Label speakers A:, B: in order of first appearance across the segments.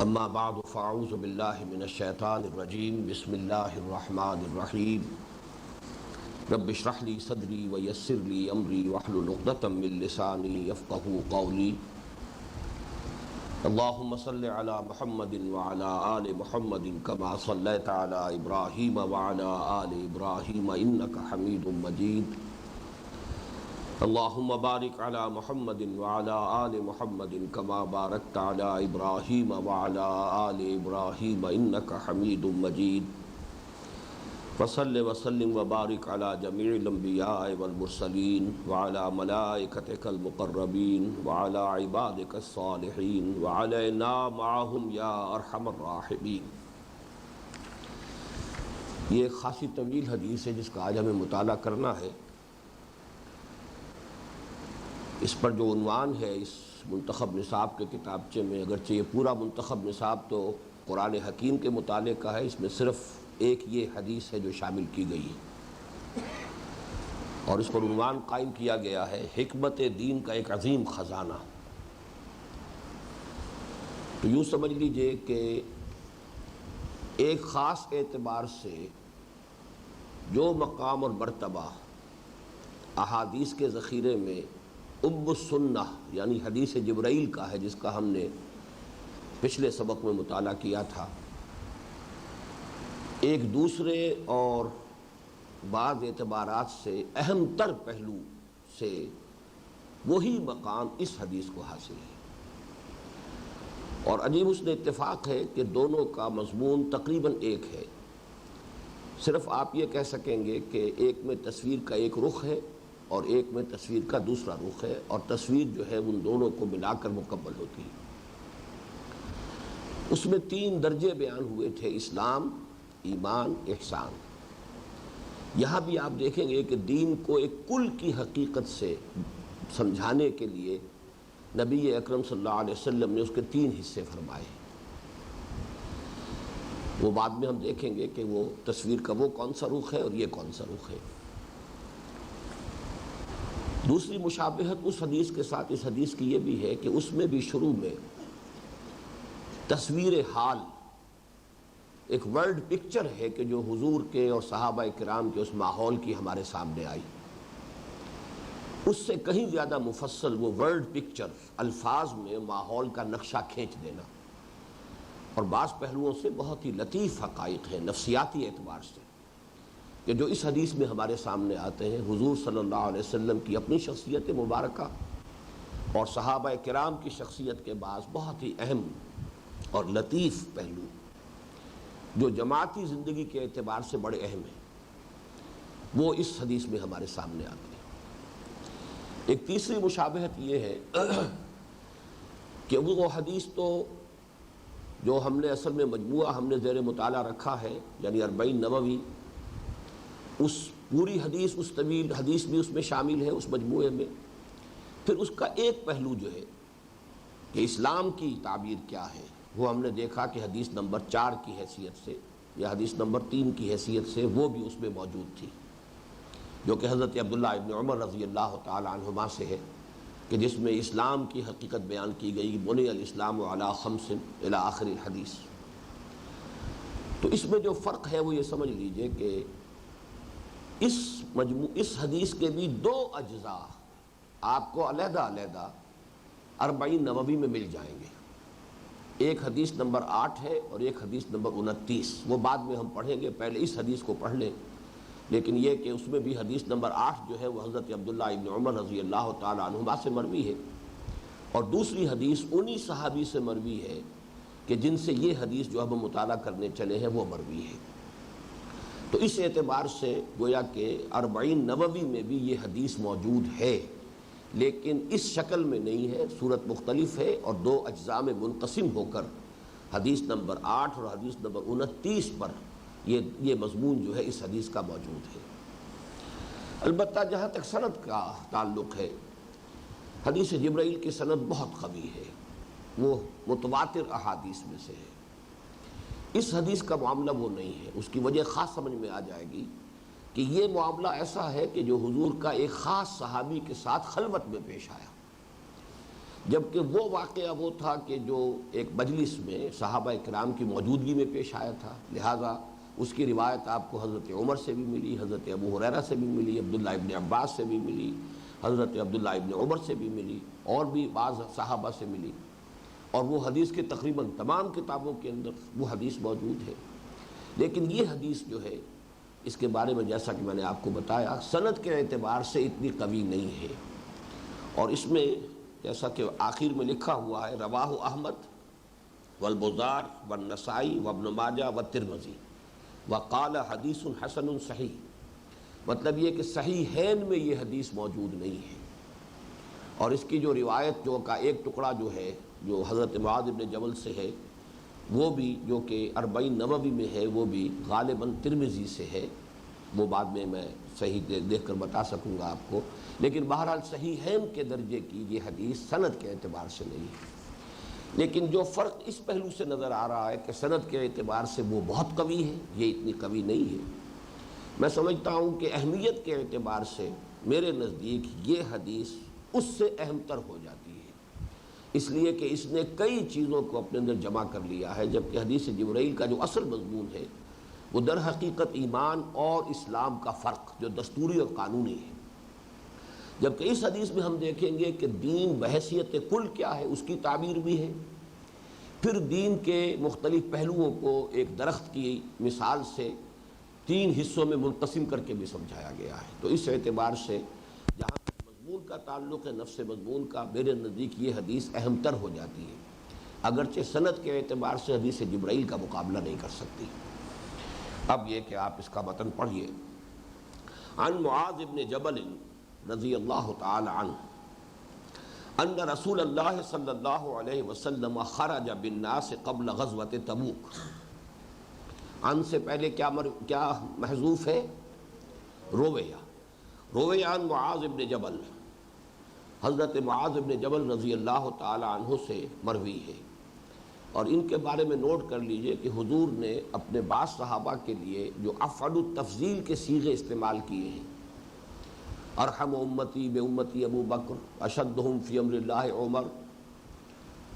A: اما بعد فاعوذ باللہ من الشیطان الرجیم بسم اللہ الرحمن الرحیم رب اشرح لی صدری ویسر لی امری واحلل عقدۃ من لسانی یفقہوا قولی اللہم صل علی محمد وعلی آل محمد کما صلیت علی ابراہیم وعلی آل ابراہیم انک حمید مجید اللہم بارک علی محمد وعلی آل محمد کما بارکت علی ابراہیم وعلی آل ابراہیم انک حمید مجید وصل وسلم وبارک علی جمیع الانبیاء والمرسلین وعلی ملائکتک المقربین وعلی عبادک الصالحین وعلینا معہم یا ارحم الراحمین۔ یہ ایک خاصی طویل حدیث ہے جس کا آج ہمیں مطالعہ کرنا ہے۔ اس پر جو عنوان ہے اس منتخب نصاب کے کتابچے میں، اگرچہ یہ پورا منتخب نصاب تو قرآن حکیم کے مطالعے کا ہے، اس میں صرف ایک یہ حدیث ہے جو شامل کی گئی ہے، اور اس پر عنوان قائم کیا گیا ہے حکمت دین کا ایک عظیم خزانہ۔ تو یوں سمجھ لیجئے کہ ایک خاص اعتبار سے جو مقام اور مرتبہ احادیث کے ذخیرے میں ام السنہ یعنی حدیث جبرائیل کا ہے، جس کا ہم نے پچھلے سبق میں مطالعہ کیا تھا، ایک دوسرے اور بعض اعتبارات سے اہم تر پہلو سے وہی مقام اس حدیث کو حاصل ہے، اور عجیب اس نے اتفاق ہے کہ دونوں کا مضمون تقریباً ایک ہے۔ صرف آپ یہ کہہ سکیں گے کہ ایک میں تصویر کا ایک رخ ہے اور ایک میں تصویر کا دوسرا رخ ہے، اور تصویر جو ہے ان دونوں کو ملا کر مکمل ہوتی ہے۔ اس میں 3 درجے بیان ہوئے تھے: اسلام، ایمان، احسان۔ یہاں بھی آپ دیکھیں گے کہ دین کو ایک کل کی حقیقت سے سمجھانے کے لیے نبی اکرم صلی اللہ علیہ وسلم نے اس کے 3 حصے فرمائے۔ وہ بعد میں ہم دیکھیں گے کہ وہ تصویر کا وہ کون سا رخ ہے اور یہ کون سا رخ ہے۔ دوسری مشابہت اس حدیث کے ساتھ اس حدیث کی یہ بھی ہے کہ اس میں بھی شروع میں تصویر حال، ایک ورلڈ پکچر ہے کہ جو حضور کے اور صحابہ کرام کے اس ماحول کی ہمارے سامنے آئی۔ اس سے کہیں زیادہ مفصل وہ ورلڈ پکچر الفاظ میں ماحول کا نقشہ کھینچ دینا، اور بعض پہلوؤں سے بہت ہی لطیف حقائق ہیں نفسیاتی اعتبار سے کہ جو اس حدیث میں ہمارے سامنے آتے ہیں۔ حضور صلی اللہ علیہ وسلم کی اپنی شخصیت مبارکہ اور صحابہ کرام کی شخصیت کے بعض بہت ہی اہم اور لطیف پہلو جو جماعتی زندگی کے اعتبار سے بڑے اہم ہیں، وہ اس حدیث میں ہمارے سامنے آتے ہیں۔ ایک تیسری مشابہت یہ ہے کہ وہ حدیث تو جو ہم نے اصل میں مجموعہ ہم نے زیر مطالعہ رکھا ہے، یعنی 40 نووی، اس پوری حدیث، اس طویل حدیث بھی اس میں شامل ہے اس مجموعے میں۔ پھر اس کا ایک پہلو جو ہے کہ اسلام کی تعبیر کیا ہے، وہ ہم نے دیکھا کہ حدیث نمبر 4 کی حیثیت سے یا حدیث نمبر 3 کی حیثیت سے وہ بھی اس میں موجود تھی، جو کہ حضرت عبداللہ ابن عمر رضی اللہ تعالی عنہما سے ہے، کہ جس میں اسلام کی حقیقت بیان کی گئی، بنی الاسلام علی 5 الی آخر الحدیث۔ تو اس میں جو فرق ہے وہ یہ سمجھ لیجئے کہ اس حدیث کے بھی 2 اجزاء آپ کو علیحدہ علیحدہ 40 نووی میں مل جائیں گے۔ ایک حدیث نمبر 8 ہے اور ایک حدیث نمبر 29، وہ بعد میں ہم پڑھیں گے، پہلے اس حدیث کو پڑھ لیں۔ لیکن یہ کہ اس میں بھی حدیث نمبر 8 جو ہے وہ حضرت عبداللہ ابن عمر رضی اللہ تعالی عنہما سے مروی ہے، اور دوسری حدیث انہی صحابی سے مروی ہے کہ جن سے یہ حدیث جو ہم مطالعہ کرنے چلے ہیں وہ مروی ہے۔ تو اس اعتبار سے گویا کہ 40 نووی میں بھی یہ حدیث موجود ہے، لیکن اس شکل میں نہیں ہے، صورت مختلف ہے، اور 2 اجزاء میں منقسم ہو کر حدیث نمبر 8 اور حدیث نمبر 29 پر یہ مضمون جو ہے اس حدیث کا موجود ہے۔ البتہ جہاں تک سند کا تعلق ہے، حدیث جبرائیل کی سند بہت قوی ہے، وہ متواتر احادیث میں سے ہے۔ اس حدیث کا معاملہ وہ نہیں ہے، اس کی وجہ خاص سمجھ میں آ جائے گی کہ یہ معاملہ ایسا ہے کہ جو حضور کا ایک خاص صحابی کے ساتھ خلوت میں پیش آیا۔ جبکہ وہ واقعہ وہ تھا کہ جو ایک مجلس میں صحابہ کرام کی موجودگی میں پیش آیا تھا، لہٰذا اس کی روایت آپ کو حضرت عمر سے بھی ملی، حضرت ابو ہریرہ سے بھی ملی، عبداللہ ابن عباس سے بھی ملی، حضرت عبداللہ ابن عمر سے بھی ملی، اور بھی بعض صحابہ سے ملی، اور وہ حدیث کے تقریباً تمام کتابوں کے اندر وہ حدیث موجود ہے۔ لیکن یہ حدیث جو ہے اس کے بارے میں جیسا کہ میں نے آپ کو بتایا سند کے اعتبار سے اتنی قوی نہیں ہے، اور اس میں جیسا کہ آخر میں لکھا ہوا ہے رواہ احمد والبزار والنسائی وابن ماجہ والترمذی وقال حدیث حسن صحیح، مطلب یہ کہ صحیحین میں یہ حدیث موجود نہیں ہے، اور اس کی جو روایت جو کا ایک ٹکڑا جو ہے جو حضرت معاذ بن جبل سے ہے وہ بھی جو کہ 40 نووی میں ہے وہ بھی غالباً ترمذی سے ہے، وہ بعد میں صحیح دیکھ کر بتا سکوں گا آپ کو، لیکن بہرحال صحیحین کے درجے کی یہ حدیث سند کے اعتبار سے نہیں ہے۔ لیکن جو فرق اس پہلو سے نظر آ رہا ہے کہ سند کے اعتبار سے وہ بہت قوی ہے، یہ اتنی قوی نہیں ہے، میں سمجھتا ہوں کہ اہمیت کے اعتبار سے میرے نزدیک یہ حدیث اس سے اہم تر ہو جاتی ہے، اس لیے کہ اس نے کئی چیزوں کو اپنے اندر جمع کر لیا ہے، جبکہ حدیث جبرائیل کا جو اصل مضمون ہے وہ در حقیقت ایمان اور اسلام کا فرق جو دستوری اور قانونی ہے، جبکہ اس حدیث میں ہم دیکھیں گے کہ دین بحیثیت کل کیا ہے اس کی تعبیر بھی ہے، پھر دین کے مختلف پہلوؤں کو ایک درخت کی مثال سے 3 حصوں میں منقسم کر کے بھی سمجھایا گیا ہے۔ تو اس اعتبار سے جہاں مضمون کا تعلق ہے نفس مضمون کا، میرے نزدیک یہ حدیث اہم تر ہو جاتی ہے، اگرچہ سند کے اعتبار سے حدیث جبرائیل کا مقابلہ نہیں کر سکتی۔ اب یہ کہ آپ اس کا متن پڑھیے۔ عن معاذ بن جبل رضی اللہ تعالی عنہ ان رسول اللہ صلی اللہ علیہ وسلم خرج بالناس قبل غزوۃ تبوک۔ عن سے پہلے کیا محذوف ہے؟ رویہ عن معاذ بن جبل، حضرت معاذ بن جبل رضی اللہ تعالی عنہ سے مروی ہے، اور ان کے بارے میں نوٹ کر لیجئے کہ حضور نے اپنے بعض صحابہ کے لیے جو افعل التفضیل کے صیغے استعمال کیے ہیں، ارحم امتی بے امتی ابو بکر، اشدہم فی امر اللہ عمر،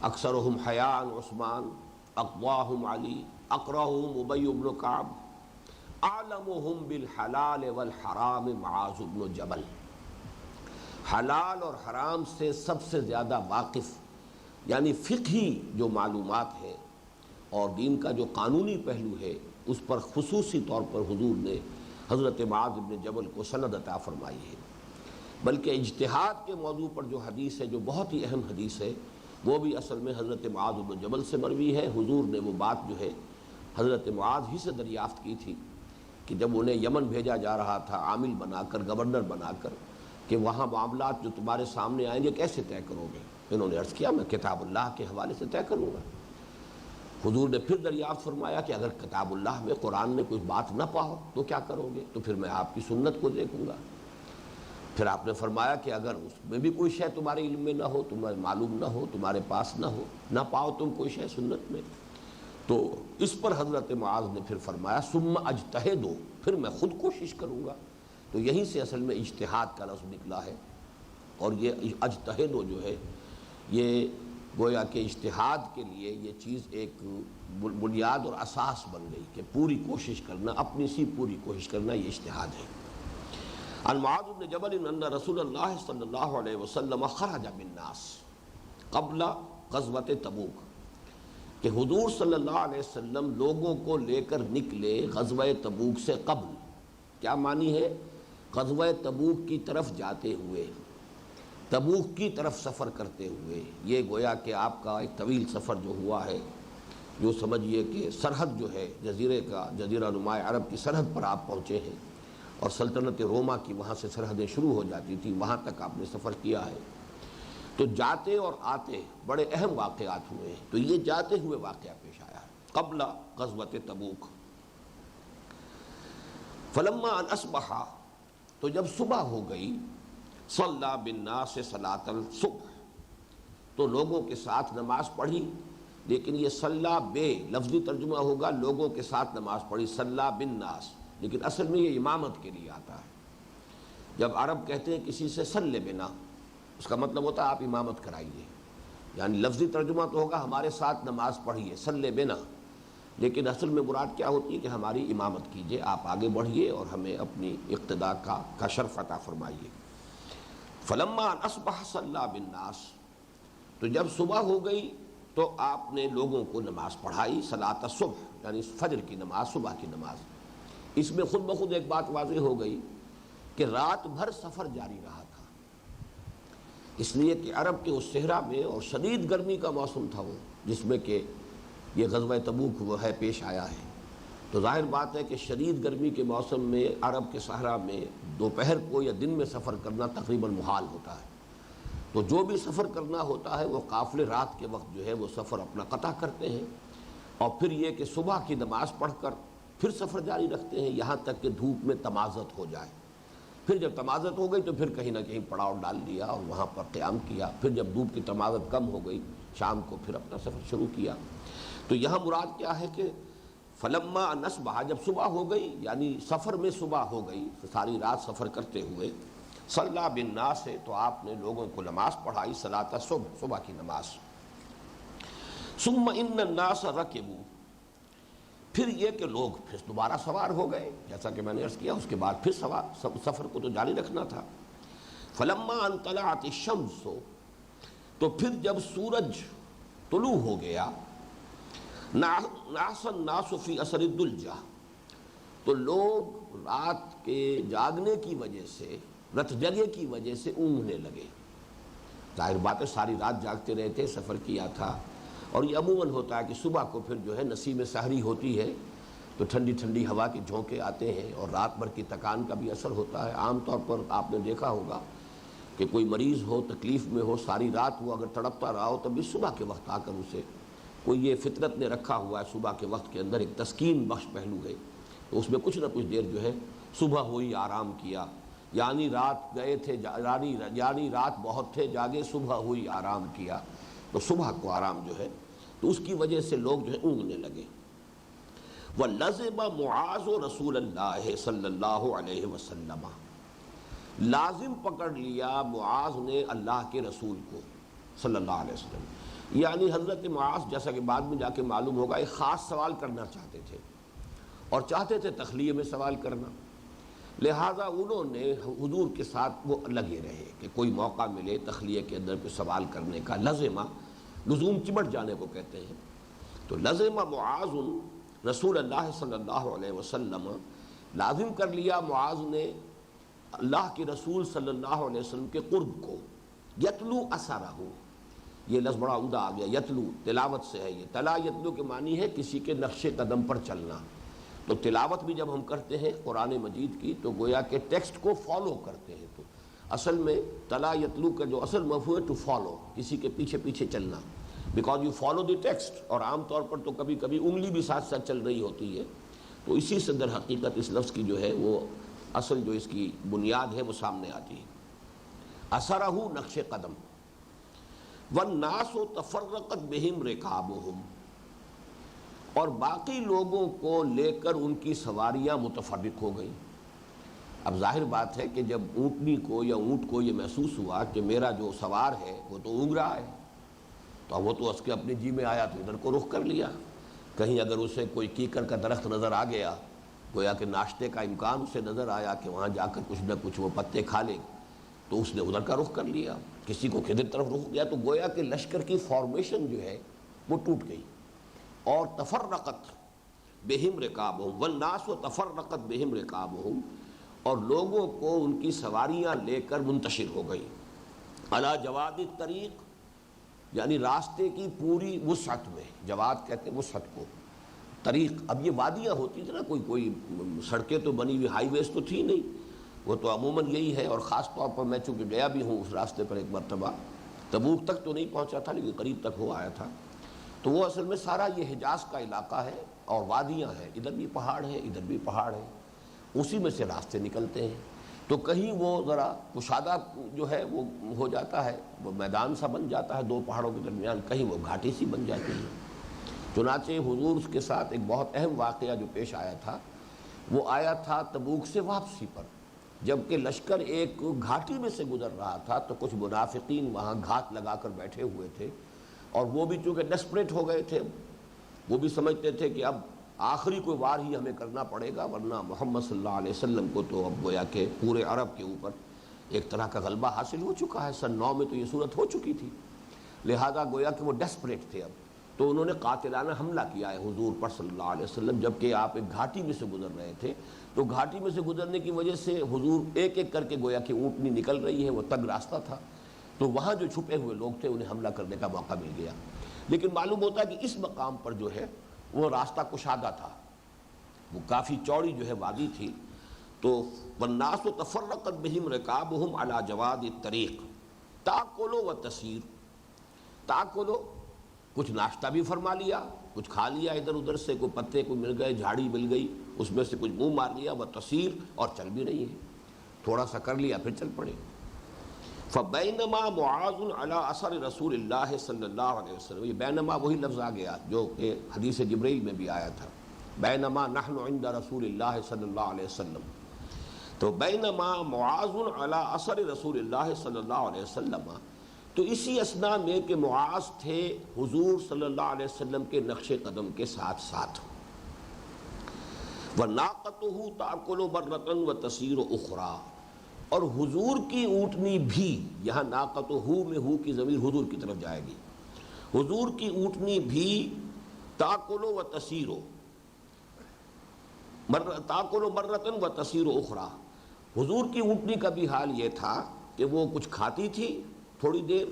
A: اکثرہم حیاء عثمان، اقواہم علی، اقرہم ابی بن کعب، اعلمہم بالحلال والحرام معاذ بن جبل۔ حلال اور حرام سے سب سے زیادہ واقف، یعنی فقہی جو معلومات ہے اور دین کا جو قانونی پہلو ہے اس پر خصوصی طور پر حضور نے حضرت معاذ بن جبل کو سند عطا فرمائی ہے، بلکہ اجتہاد کے موضوع پر جو حدیث ہے جو بہت ہی اہم حدیث ہے وہ بھی اصل میں حضرت معاذ بن جبل سے مروی ہے۔ حضور نے وہ بات جو ہے حضرت معاذ ہی سے دریافت کی تھی کہ جب انہیں یمن بھیجا جا رہا تھا عامل بنا کر، گورنر بنا کر، کہ وہاں معاملات جو تمہارے سامنے آئیں گے کیسے طے کرو گے؟ انہوں نے عرض کیا میں کتاب اللہ کے حوالے سے طے کروں گا۔ حضور نے پھر دریافت فرمایا کہ اگر کتاب اللہ میں قرآن میں کوئی بات نہ پاؤ تو کیا کرو گے؟ تو پھر میں آپ کی سنت کو دیکھوں گا۔ پھر آپ نے فرمایا کہ اگر اس میں بھی کوئی شے تمہارے علم میں نہ ہو، تمہیں معلوم نہ ہو، تمہارے پاس نہ ہو، نہ پاؤ تم کوئی شے سنت میں، تو اس پر حضرت معاذ نے پھر فرمایا ثم اجتہدوا، پھر میں خود کوشش کروں گا۔ تو یہیں سے اصل میں اجتہاد کا لفظ نکلا ہے، اور یہ اجتہدوا جو ہے یہ گویا کہ اجتہاد کے لیے یہ چیز ایک بنیاد اور اساس بن گئی کہ پوری کوشش کرنا، اپنی سی پوری کوشش کرنا، یہ اجتہاد ہے۔ عن معاذ بن جبل ان رسول اللہ صلی اللہ علیہ وسلم خرج بالناس قبل غزوۃ تبوک، کہ حضور صلی اللہ علیہ وسلم لوگوں کو لے کر نکلے غزوہ تبوک سے قبل۔ کیا معنی ہے؟ غزوہ تبوک کی طرف جاتے ہوئے، تبوک کی طرف سفر کرتے ہوئے، یہ گویا کہ آپ کا ایک طویل سفر جو ہوا ہے، جو سمجھیے کہ سرحد جو ہے جزیرے کا، جزیرہ نماء عرب کی سرحد پر آپ پہنچے ہیں، اور سلطنت روما کی وہاں سے سرحدیں شروع ہو جاتی تھی، وہاں تک آپ نے سفر کیا ہے۔ تو جاتے اور آتے بڑے اہم واقعات ہوئے ہیں، تو یہ جاتے ہوئے واقعہ پیش آیا ہے قبل غزوۃ تبوک۔ فلما ان اصبح، تو جب صبح ہو گئی، صلی بالناس صلاۃ الصبح، تو لوگوں کے ساتھ نماز پڑھی، لیکن یہ صلی بے لفظی ترجمہ ہوگا لوگوں کے ساتھ نماز پڑھی، صلی بالناس، لیکن اصل میں یہ امامت کے لیے آتا ہے۔ جب عرب کہتے ہیں کسی سے صلی بنا، اس کا مطلب ہوتا ہے آپ امامت کرائیے، یعنی لفظی ترجمہ تو ہوگا ہمارے ساتھ نماز پڑھیے، صلی بنا، لیکن اصل میں مراد کیا ہوتی ہے کہ ہماری امامت کیجئے، آپ آگے بڑھیے اور ہمیں اپنی اقتداء کا شرف عطا فرمائیے۔ فلما اصبح صلی بالناس، تو جب صبح ہو گئی تو آپ نے لوگوں کو نماز پڑھائی، صلاۃ الصبح یعنی فجر کی نماز، صبح کی نماز۔ اس میں خود بخود ایک بات واضح ہو گئی کہ رات بھر سفر جاری رہا تھا، اس لیے کہ عرب کے اس صحرا میں اور شدید گرمی کا موسم تھا وہ، جس میں کہ یہ غزوہ تبوک وہ ہے پیش آیا ہے۔ تو ظاہر بات ہے کہ شدید گرمی کے موسم میں عرب کے صحرا میں دوپہر کو یا دن میں سفر کرنا تقریباً محال ہوتا ہے، تو جو بھی سفر کرنا ہوتا ہے وہ قافلے رات کے وقت جو ہے وہ سفر اپنا قطع کرتے ہیں، اور پھر یہ کہ صبح کی نماز پڑھ کر پھر سفر جاری رکھتے ہیں یہاں تک کہ دھوپ میں تمازت ہو جائے۔ پھر جب تمازت ہو گئی تو پھر کہیں نہ کہیں پڑاؤ ڈال دیا اور وہاں پر قیام کیا، پھر جب دھوپ کی تمازت کم ہو گئی شام کو پھر اپنا سفر شروع کیا۔ تو یہاں مراد کیا ہے کہ فلما نصبح، جب صبح ہو گئی یعنی سفر میں صبح ہو گئی، ساری رات سفر کرتے ہوئے، صلی بالناس ہے تو آپ نے لوگوں کو نماز پڑھائی، صلاۃ الصبح، صبح کی نماز۔ ثم ان الناس رکبوا، پھر یہ کہ لوگ پھر دوبارہ سوار ہو گئے، جیسا کہ میں نے عرض کیا، اس کے بعد پھر سفر کو تو جاری رکھنا تھا۔ فلما ان طلعت الشمس، تو پھر جب سورج طلوع ہو گیا، نعس الناس فی اثر الدلجہ، تو لوگ رات کے جاگنے کی وجہ سے، رت جگے کی وجہ سے اونگنے لگے۔ ظاہر بات ہے ساری رات جاگتے رہے تھے، سفر کیا تھا، اور یہ عموماً ہوتا ہے کہ صبح کو پھر جو ہے نسیم سحری ہوتی ہے تو ٹھنڈی ٹھنڈی ہوا کے جھونکے آتے ہیں، اور رات بھر کی تکان کا بھی اثر ہوتا ہے۔ عام طور پر آپ نے دیکھا ہوگا کہ کوئی مریض ہو، تکلیف میں ہو، ساری رات وہ اگر تڑپتا رہا ہو تب بھی صبح کے وقت آ کر اسے کوئی، یہ فطرت نے رکھا ہوا ہے صبح کے وقت کے اندر ایک تسکین بخش پہلو ہے، تو اس میں کچھ نہ کچھ دیر جو ہے صبح ہوئی آرام کیا، یعنی رات گئے تھے، یعنی رات بہت تھے جاگے، صبح ہوئی آرام کیا، تو صبح کو آرام جو ہے تو اس کی وجہ سے لوگ جو ہے اونگنے لگے۔ وَلَزِمَ مُعَاذُ رسول اللہ صلی اللہ علیہ وسلم، لازم پکڑ لیا معاذ نے اللہ کے رسول کو صلی اللہ علیہ وسلم، یعنی حضرت معاذ جیسا کہ بعد میں جا کے معلوم ہوگا ایک خاص سوال کرنا چاہتے تھے، اور چاہتے تھے تخلیہ میں سوال کرنا، لہٰذا انہوں نے حضور کے ساتھ وہ لگے رہے کہ کوئی موقع ملے تخلیہ کے اندر کوئی سوال کرنے کا۔ لزمہ، لزوم چمٹ جانے کو کہتے ہیں، تو لزمہ معاذ رسول اللہ صلی اللہ علیہ وسلم، لازم کر لیا معاذ نے اللہ کے رسول صلی اللہ علیہ وسلم کے قرب کو، یتلو اثرہ، یہ لفظ بڑا عمدہ آ گیا، یتلو تلاوت سے ہے، یہ تلا یتلو کے معنی ہے کسی کے نقش قدم پر چلنا، تو تلاوت بھی جب ہم کرتے ہیں قرآن مجید کی تو گویا کہ ٹیکسٹ کو فالو کرتے ہیں، تو اصل میں تلا یتلو کا جو اصل مفہوم ہے ٹو فالو، کسی کے پیچھے پیچھے چلنا، because you follow the text, اور عام طور پر تو کبھی کبھی انگلی بھی ساتھ ساتھ چل رہی ہوتی ہے، تو اسی سے در حقیقت اس لفظ کی جو ہے وہ اصل جو اس کی بنیاد ہے وہ سامنے آتی ہے۔ اثرہ نقش قدم، والناس تفرقت بہم رکابہم، اور باقی لوگوں کو لے کر ان کی سواریاں متفرق ہو گئیں۔ اب ظاہر بات ہے کہ جب اونٹنی کو یا اونٹ کو یہ محسوس ہوا کہ میرا جو سوار ہے وہ تو اونگ رہا ہے، تو وہ تو اس کے اپنے جی میں آیا تو ادھر کو رخ کر لیا، کہیں اگر اسے کوئی کیکر کا درخت نظر آ گیا، گویا کہ ناشتے کا امکان اسے نظر آیا کہ وہاں جا کر کچھ نہ کچھ وہ پتے کھا لے، تو اس نے ادھر کا رخ کر لیا، کسی کو کدھر طرف رخ گیا، تو گویا کہ لشکر کی فارمیشن جو ہے وہ ٹوٹ گئی، اور تفرقت بہم رکابہم، والناس تفرقت بہم رکابہم، اور لوگوں کو ان کی سواریاں لے کر منتشر ہو گئی، علی جواد الطریق، یعنی راستے کی پوری وسعت میں، جواد کہتے ہیں وسعت کو، طریق، اب یہ وادیاں ہوتی تھی نا، کوئی سڑکیں تو بنی ہوئی ہائی ویز تو تھی نہیں، وہ تو عموماً یہی ہے، اور خاص طور پر میں چونکہ گیا بھی ہوں اس راستے پر ایک مرتبہ، تبوک تک تو نہیں پہنچا تھا لیکن قریب تک ہو آیا تھا، تو وہ اصل میں سارا یہ حجاز کا علاقہ ہے اور وادیاں ہیں، ادھر بھی پہاڑ ہیں ادھر بھی پہاڑ ہیں، اسی میں سے راستے نکلتے ہیں، تو کہیں وہ ذرا کشادہ جو ہے وہ ہو جاتا ہے، وہ میدان سا بن جاتا ہے دو پہاڑوں کے درمیان، کہیں وہ گھاٹی سی بن جاتی ہے۔ چنانچہ حضور اس کے ساتھ ایک بہت اہم واقعہ جو پیش آیا تھا، وہ آیا تھا تبوک سے واپسی پر، جبکہ لشکر ایک گھاٹی میں سے گزر رہا تھا، تو کچھ منافقین وہاں گھات لگا کر بیٹھے ہوئے تھے، اور وہ بھی چونکہ ڈیسپریٹ ہو گئے تھے، وہ بھی سمجھتے تھے کہ اب آخری کوئی وار ہی ہمیں کرنا پڑے گا، ورنہ محمد صلی اللہ علیہ وسلم کو تو اب گویا کہ پورے عرب کے اوپر ایک طرح کا غلبہ حاصل ہو چکا ہے، سن 9 میں تو یہ صورت ہو چکی تھی، لہذا گویا کہ وہ ڈیسپریٹ تھے اب، تو انہوں نے قاتلانہ حملہ کیا ہے حضور پر صلی اللہ علیہ وسلم، جبکہ آپ ایک گھاٹی میں سے گزر رہے تھے، تو گھاٹی میں سے گزرنے کی وجہ سے حضور ایک ایک کر کے گویا کہ اونٹنی نکل رہی ہے، وہ تنگ راستہ تھا، تو وہاں جو چھپے ہوئے لوگ تھے انہیں حملہ کرنے کا موقع مل گیا، لیکن معلوم ہوتا ہے کہ اس مقام پر جو ہے وہ راستہ کشادہ تھا، وہ کافی چوڑی جو ہے وادی تھی، تو والناس تفرقت بہم رکابہم علی جواد الطریق تاکل و تسیر، تاکلو کچھ ناشتہ بھی فرما لیا، کچھ کھا لیا ادھر ادھر سے، کوئی پتے کو مل گئے، جھاڑی مل گئی، اس میں سے کچھ منہ مار لیا، وہ تسیر، اور چل بھی رہی ہے، تھوڑا سا کر لیا پھر چل پڑے۔ فبینما معاذ علی اثر رسول اللہ صلی اللہ علیہ وسلم، یہ بینما وہی لفظ آ گیا جو کہ حدیث جبرائیل میں بھی آیا تھا، بینما نحن عند رسول اللہ صلی اللہ علیہ وسلم، تو بینما معاذ علی اثر رسول اللہ صلی اللہ علیہ وسلم، تو اسی اثناء میں کہ معاذ تھے حضور صلی اللہ علیہ وسلم کے نقش قدم کے ساتھ ساتھ، وَنَاقَتُهُ تَأْكُلُ بَرَّةً وَتَسِيرُ أُخْرَىٰ، اور حضور کی اونٹنی بھی، یہاں ناقتہ میں ہو کی ضمیر حضور کی طرف جائے گی، حضور کی اونٹنی بھی تاکل و تسیر، تاکل برۃ و تسیر اخرى، حضور کی اونٹنی کا بھی حال یہ تھا کہ وہ کچھ کھاتی تھی تھوڑی دیر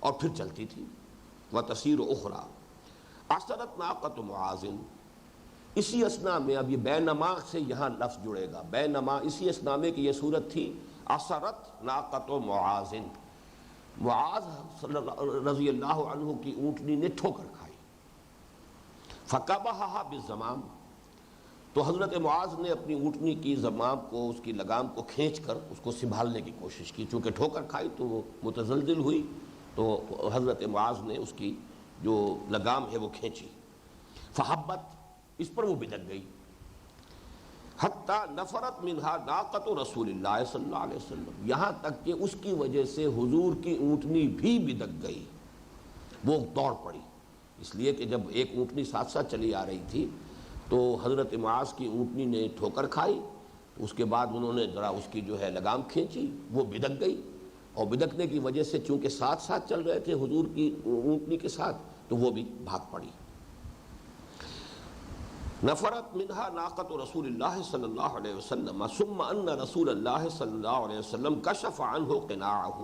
A: اور پھر چلتی تھی، و تسیر اخرى، اثرت ناقۃ معاذ، اسی اثناء میں، اب یہ بینما سے یہاں لفظ جڑے گا، بینما اسی اثناء میں کہ یہ صورت تھی، اثرت ناقۃ معاذ، معاذ رضی اللہ عنہ کی اونٹنی نے ٹھوکر کھائی، فکبھھا بالزمام، تو حضرت معاذ نے اپنی اونٹنی کی زمام کو، اس کی لگام کو کھینچ کر اس کو سنبھالنے کی کوشش کی، چونکہ ٹھوکر کھائی تو وہ متزلزل ہوئی، تو حضرت معاذ نے اس کی جو لگام ہے وہ کھینچی، فحبت، اس پر وہ بدک گئی، حتی نفرت منہا ناقۃ رسول اللہ صلی اللہ علیہ وسلم، یہاں تک کہ اس کی وجہ سے حضور کی اونٹنی بھی بدک گئی، وہ دوڑ پڑی، اس لیے کہ جب ایک اونٹنی ساتھ ساتھ چلی آ رہی تھی تو حضرت معاذ کی اونٹنی نے ٹھوکر کھائی، اس کے بعد انہوں نے ذرا اس کی جو ہے لگام کھینچی، وہ بدک گئی، اور بدکنے کی وجہ سے چونکہ ساتھ ساتھ چل رہے تھے حضور کی اونٹنی کے ساتھ، تو وہ بھی بھاگ پڑی، نفرت منہا ناقۃ رسول اللہ صلی اللہ علیہ وسلم ثم ان رسول اللہ صلی اللہ علیہ وسلم کشف عنہ قناعہ،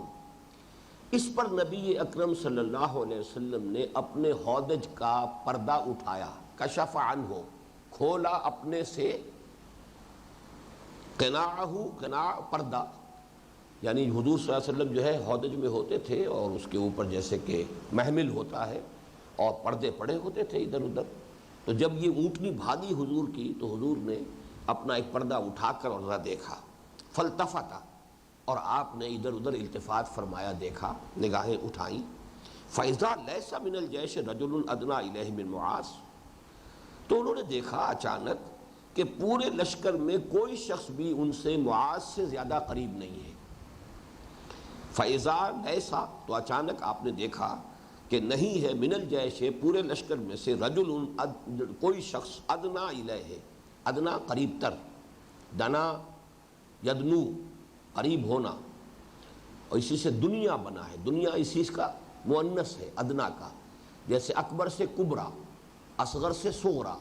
A: اس پر نبی اکرم صلی اللہ علیہ وسلم نے اپنے ہودج کا پردہ اٹھایا، کشف عنہ، کھولا اپنے سے، قناعہ، قناع پردہ، یعنی حضور صلی اللہ علیہ وسلم جو ہے ہودج میں ہوتے تھے اور اس کے اوپر جیسے کہ محمل ہوتا ہے اور پردے پڑے ہوتے تھے ادھر ادھر، تو جب یہ اونٹنی بھاگی حضور کی تو حضور نے اپنا ایک پردہ اٹھا کر اور ذرا دیکھا، فالتفت، اور آپ نے ادھر ادھر التفات فرمایا، دیکھا، نگاہیں اٹھائیں، فاذا لیس من الجیش رجل ادنی الیہ من معاذ، تو انہوں نے دیکھا اچانک کہ پورے لشکر میں کوئی شخص بھی ان سے معاذ سے زیادہ قریب نہیں ہے، فاذا لیس، تو اچانک آپ نے دیکھا کہ نہیں ہے، من الجیش، پورے لشکر میں سے، رجل، کوئی شخص، ادنا الیہ، ادنا قریب تر، دنا یدنو قریب ہونا، اور اسی سے دنیا بنا ہے، دنیا اسی کا مؤنث ہے ادنا کا، جیسے اکبر سے کبرا، اصغر سے صغرا،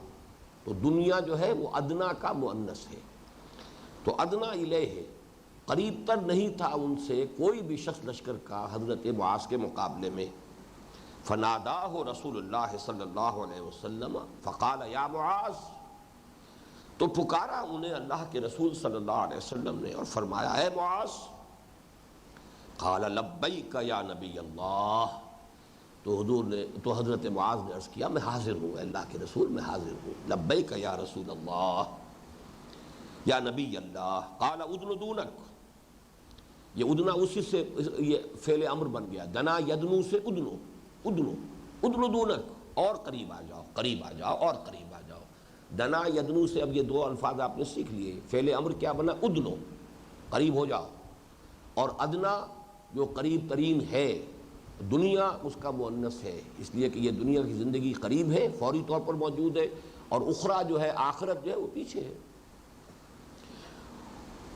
A: تو دنیا جو ہے وہ ادنا کا مؤنث ہے، تو ادنا الیہ، قریب تر نہیں تھا ان سے کوئی بھی شخص لشکر کا حضرت معاذ کے مقابلے میں، فناداہ رسول اللہ صلی اللہ علیہ وسلم فقال یا معاذ، تو پکارا انہیں اللہ کے رسول صلی اللہ علیہ وسلم نے اور فرمایا اے معاذ، قال لبیک یا نبی اللہ، تو حضور نے، تو حضرت معاذ نے عرض کیا میں حاضر ہوں اے اللہ کے رسول، میں حاضر ہوں، لبیک یا رسول اللہ، یا نبی اللہ، قال ادن دونک، یہ ادنا اسی سے یہ فعل امر بن گیا، دنا یدنو سے ادنو، ادنو، ادنو دونک، اور قریب آ جاؤ، قریب آ جاؤ، اور قریب آ جاؤ، دنا یدنو سے اب یہ دو الفاظ آپ نے سیکھ لیے، فعل امر کیا بنا، ادنو، قریب ہو جاؤ، اور ادنا جو قریب ترین ہے، دنیا اس کا مؤنث ہے، اس لیے کہ یہ دنیا کی زندگی قریب ہے، فوری طور پر موجود ہے، اور اخرى جو ہے آخرت جو ہے وہ پیچھے ہے۔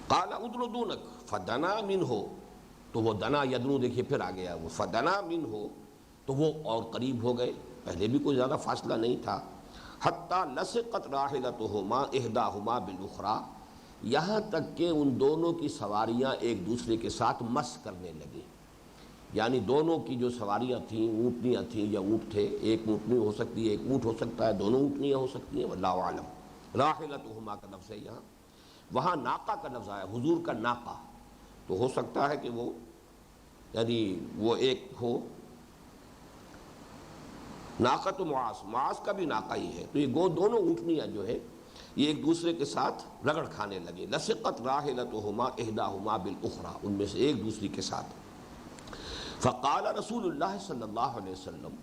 A: قال ادن دونک فدنا منہ، تو وہ دنا یدنو دیکھیے پھر آ گیا، وہ فدنا منہ تو وہ اور قریب ہو گئے، پہلے بھی کوئی زیادہ فاصلہ نہیں تھا۔ حتی لصقت راحلتہما احداہما بالاخری، یہاں تک کہ ان دونوں کی سواریاں ایک دوسرے کے ساتھ مس کرنے لگیں، یعنی دونوں کی جو سواریاں تھیں، اونٹنیاں تھیں یا اونٹ تھے، ایک اونٹنی ہو سکتی ہے، ایک اونٹ ہو سکتا ہے، دونوں اونٹنیاں ہو سکتی ہیں، واللہ اعلم۔ راحلتہما کا لفظ ہے یہاں، وہاں ناقہ کا لفظ آیا، حضور کا ناقہ، تو ہو سکتا ہے کہ وہ یعنی وہ ایک ہو، ناقۃ معاذ، معاذ کا بھی ناقہ ہی ہے، تو یہ دونوں اونٹنیاں جو ہے یہ ایک دوسرے کے ساتھ رگڑ کھانے لگے۔ لصقت راحلتہما احداہما بالاخری، ان میں سے ایک دوسری کے ساتھ۔ فقال رسول اللہ صلی اللہ علیہ وسلم،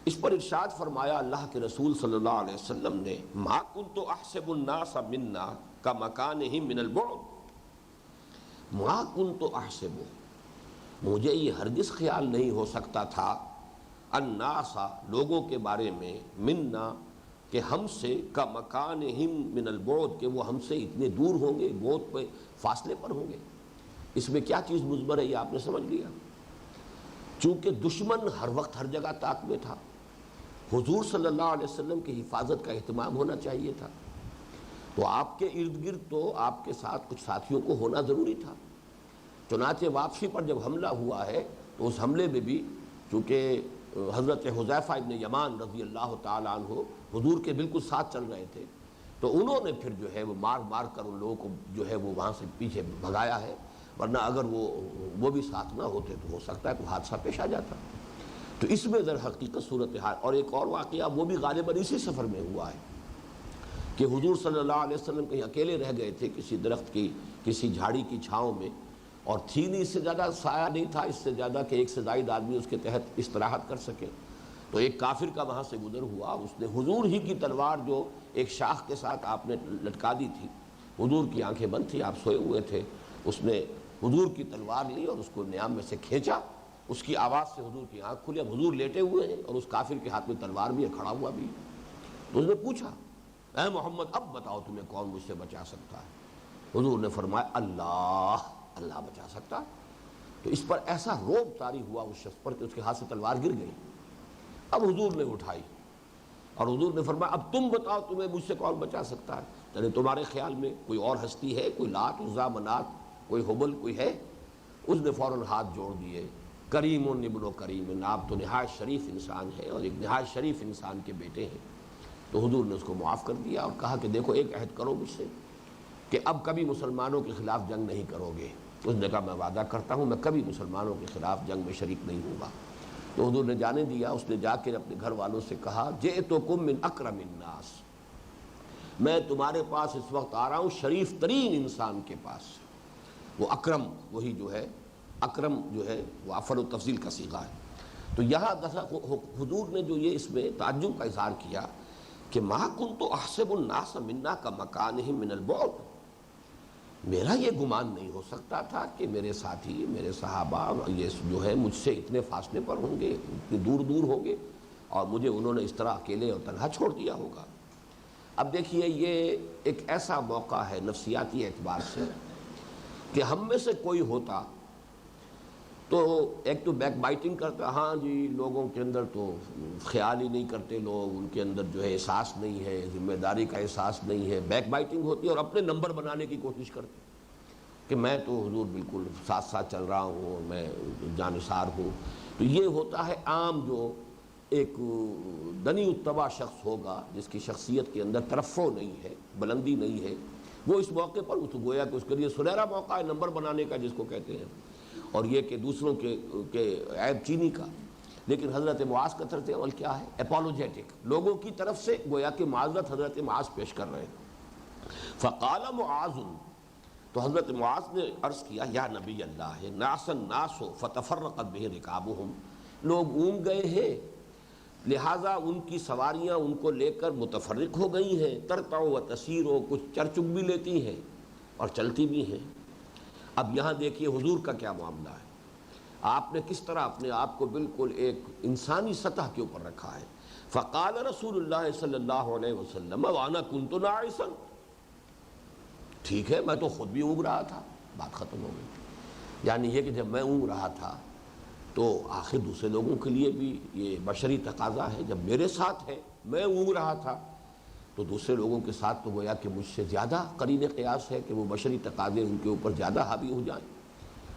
A: اس پر ارشاد فرمایا اللہ کے رسول صلی اللہ علیہ وسلم نے، ما کنت احسب الناس منا کمکانہم من البعد، ما کنت احسب، مجھے یہ ہرگز خیال نہیں ہو سکتا تھا، الناس لوگوں کے بارے میں، منا کہ ہم سے، کمکانہم من البعد کہ وہ ہم سے اتنے دور ہوں گے، بعد پہ فاصلے پر ہوں گے۔ اس میں کیا چیز مضمر ہے یہ آپ نے سمجھ لیا، چونکہ دشمن ہر وقت ہر جگہ طاق میں تھا، حضور صلی اللہ علیہ وسلم کی حفاظت کا اہتمام ہونا چاہیے تھا، تو آپ کے ارد گرد تو آپ کے ساتھ کچھ ساتھیوں کو ہونا ضروری تھا۔ چنانچہ واپسی پر جب حملہ ہوا ہے تو اس حملے میں بھی چونکہ حضرت حذیفہ ابن یمان رضی اللہ تعالیٰ عنہ حضور کے بالکل ساتھ چل رہے تھے، تو انہوں نے پھر جو ہے وہ مار مار کر ان لوگوں کو جو ہے وہ وہاں سے پیچھے بھگایا ہے، ورنہ اگر وہ بھی ساتھ نہ ہوتے تو ہو سکتا ہے کوئی حادثہ پیش آ جاتا۔ تو اس میں در حقیقت صورتحال، اور ایک اور واقعہ وہ بھی غالباً اسی سفر میں ہوا ہے کہ حضور صلی اللہ علیہ وسلم کہیں اکیلے رہ گئے تھے کسی درخت کی، کسی جھاڑی کی چھاؤں میں، اور تھی نہیں، اس سے زیادہ سایہ نہیں تھا، اس سے زیادہ کہ ایک سے زائد آدمی اس کے تحت استراحت کر سکے، تو ایک کافر کا وہاں سے گزر ہوا، اس نے حضور ہی کی تلوار جو ایک شاخ کے ساتھ آپ نے لٹکا دی تھی، حضور کی آنکھیں بند تھی، آپ سوئے ہوئے تھے، اس نے حضور کی تلوار لی اور اس کو نیام میں سے کھینچا، اس کی آواز سے حضور کی آنکھ کھلی، اب حضور لیٹے ہوئے ہیں اور اس کافر کے ہاتھ میں تلوار بھی ہے، کھڑا ہوا بھی ہے، تو اس نے پوچھا، اے محمد اب بتاؤ تمہیں کون مجھ سے بچا سکتا ہے؟ حضور نے فرمایا اللہ، اللہ بچا سکتا۔ تو اس پر ایسا روب طاری ہوا اس شخص پر کہ اس کے ہاتھ سے تلوار گر گئی۔ اب حضور نے اٹھائی اور حضور نے فرمایا اب تم بتاؤ تمہیں مجھ سے کون بچا سکتا ہے؟ یعنی تمہارے خیال میں کوئی اور ہستی ہے، کوئی لات، عزیٰ، منات، کوئی حبل، کوئی ہے؟ اس نے فوراً ہاتھ جوڑ دیے، کریم ابن کریم، آپ تو نہایت شریف انسان ہے اور ایک نہایت شریف انسان کے بیٹے ہیں۔ تو حضور نے اس کو معاف کر دیا اور کہا کہ دیکھو ایک عہد کرو مجھ سے کہ اب کبھی مسلمانوں کے خلاف جنگ نہیں کرو گے۔ اس نے کہا میں وعدہ کرتا ہوں میں کبھی مسلمانوں کے خلاف جنگ میں شریک نہیں ہوں گا۔ تو حضور نے جانے دیا، اس نے جا کے اپنے گھر والوں سے کہا جئتکم من اکرم الناس، میں تمہارے پاس اس وقت آ رہا ہوں شریف ترین انسان کے پاس۔ وہ اکرم، وہی جو ہے اکرم جو ہے وہ افعل و تفضیل کا صیغہ ہے۔ تو یہاں حضور نے جو یہ اس میں تعجب کا اظہار کیا کہ ما کنت احسب الناس منا کمکانہم من البعد، میرا یہ گمان نہیں ہو سکتا تھا کہ میرے ساتھی، میرے صحابہ یہ جو ہے مجھ سے اتنے فاصلے پر ہوں گے، اتنے دور دور ہوں گے، اور مجھے انہوں نے اس طرح اکیلے اور تنہا چھوڑ دیا ہوگا۔ اب دیکھیے یہ ایک ایسا موقع ہے نفسیاتی اعتبار سے کہ ہم میں سے کوئی ہوتا تو ایک تو بیک بائٹنگ کرتا، ہاں جی لوگوں کے اندر تو خیال ہی نہیں کرتے، لوگ ان کے اندر جو ہے احساس نہیں ہے، ذمہ داری کا احساس نہیں ہے، بیک بائٹنگ ہوتی ہے اور اپنے نمبر بنانے کی کوشش کرتے کہ میں تو حضور بالکل ساتھ ساتھ چل رہا ہوں، میں جانثار ہوں۔ تو یہ ہوتا ہے عام جو ایک دنی اتباع شخص ہوگا جس کی شخصیت کے اندر ترفع نہیں ہے، بلندی نہیں ہے، وہ اس موقع پر اس گویا کہ اس کے لیے سنہرا موقع ہے نمبر بنانے کا جس کو کہتے ہیں، اور یہ کہ دوسروں کے عیب چینی کا۔ لیکن حضرت معاذ کا طرز عمل کیا ہے؟ اپولوجیٹک، لوگوں کی طرف سے گویا کہ معذرت حضرت معاذ پیش کر رہے ہیں۔ فقال معاذ، تو حضرت معاذ نے عرض کیا یا نبی اللہ ناس الناس فتفرقت به رکابہم، لوگ اونگ گئے ہیں لہٰذا ان کی سواریاں ان کو لے کر متفرق ہو گئی ہیں، ترتع و تسیر، و کچھ چر چگ بھی لیتی ہیں اور چلتی بھی ہیں۔ اب یہاں دیکھیے حضور کا کیا معاملہ ہے، آپ نے کس طرح اپنے آپ کو بالکل ایک انسانی سطح کے اوپر رکھا ہے. فقال رسول اللہ صلی اللہ علیہ وسلم وانا كنت ناعسا، ٹھیک ہے میں تو خود بھی اونگ رہا تھا. بات ختم ہو گئی. یعنی یہ کہ جب میں اونگ رہا تھا تو آخر دوسرے لوگوں کے لیے بھی یہ بشری تقاضا ہے. جب میرے ساتھ ہے میں اونگ رہا تھا تو دوسرے لوگوں کے ساتھ تو گویا کہ مجھ سے زیادہ قرین قیاس ہے کہ وہ بشری تقاضے ان کے اوپر زیادہ حاوی ہو جائیں.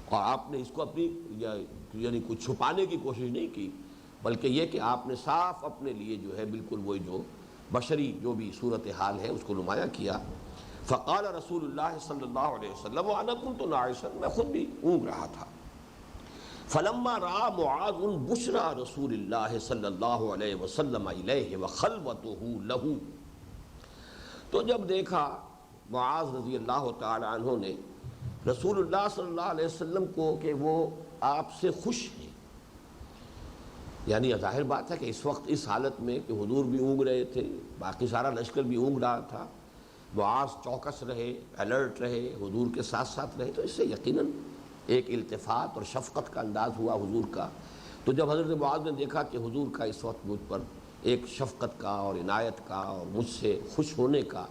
A: اور آپ نے اس کو اپنی یعنی کچھ چھپانے کی کوشش نہیں کی، بلکہ یہ کہ آپ نے صاف اپنے لیے جو ہے بالکل وہی جو بشری جو بھی صورتحال ہے اس کو نمایاں کیا. فقال رسول اللہ صلی اللہ علیہ وسلم وانا كنت ناعسا، میں خود بھی اونگ رہا تھا. فلما رأى معاذ بشرى رسول اللہ صلی اللہ علیہ وسلم الیہ وخلوته له، تو جب دیکھا معاذ رضی اللہ تعالی عنہ نے رسول اللہ صلی اللہ علیہ وسلم کو کہ وہ آپ سے خوش ہیں، یعنی ظاہر بات ہے کہ اس وقت اس حالت میں کہ حضور بھی اونگ رہے تھے، باقی سارا لشکر بھی اونگ رہا تھا، معاذ چوکس رہے، الرٹ رہے، حضور کے ساتھ ساتھ رہے، تو اس سے یقیناً ایک التفات اور شفقت کا انداز ہوا حضور کا. تو جب حضرت معاذ نے دیکھا کہ حضور کا اس وقت مجھ پر ایک شفقت کا اور عنایت کا اور مجھ سے خوش ہونے کا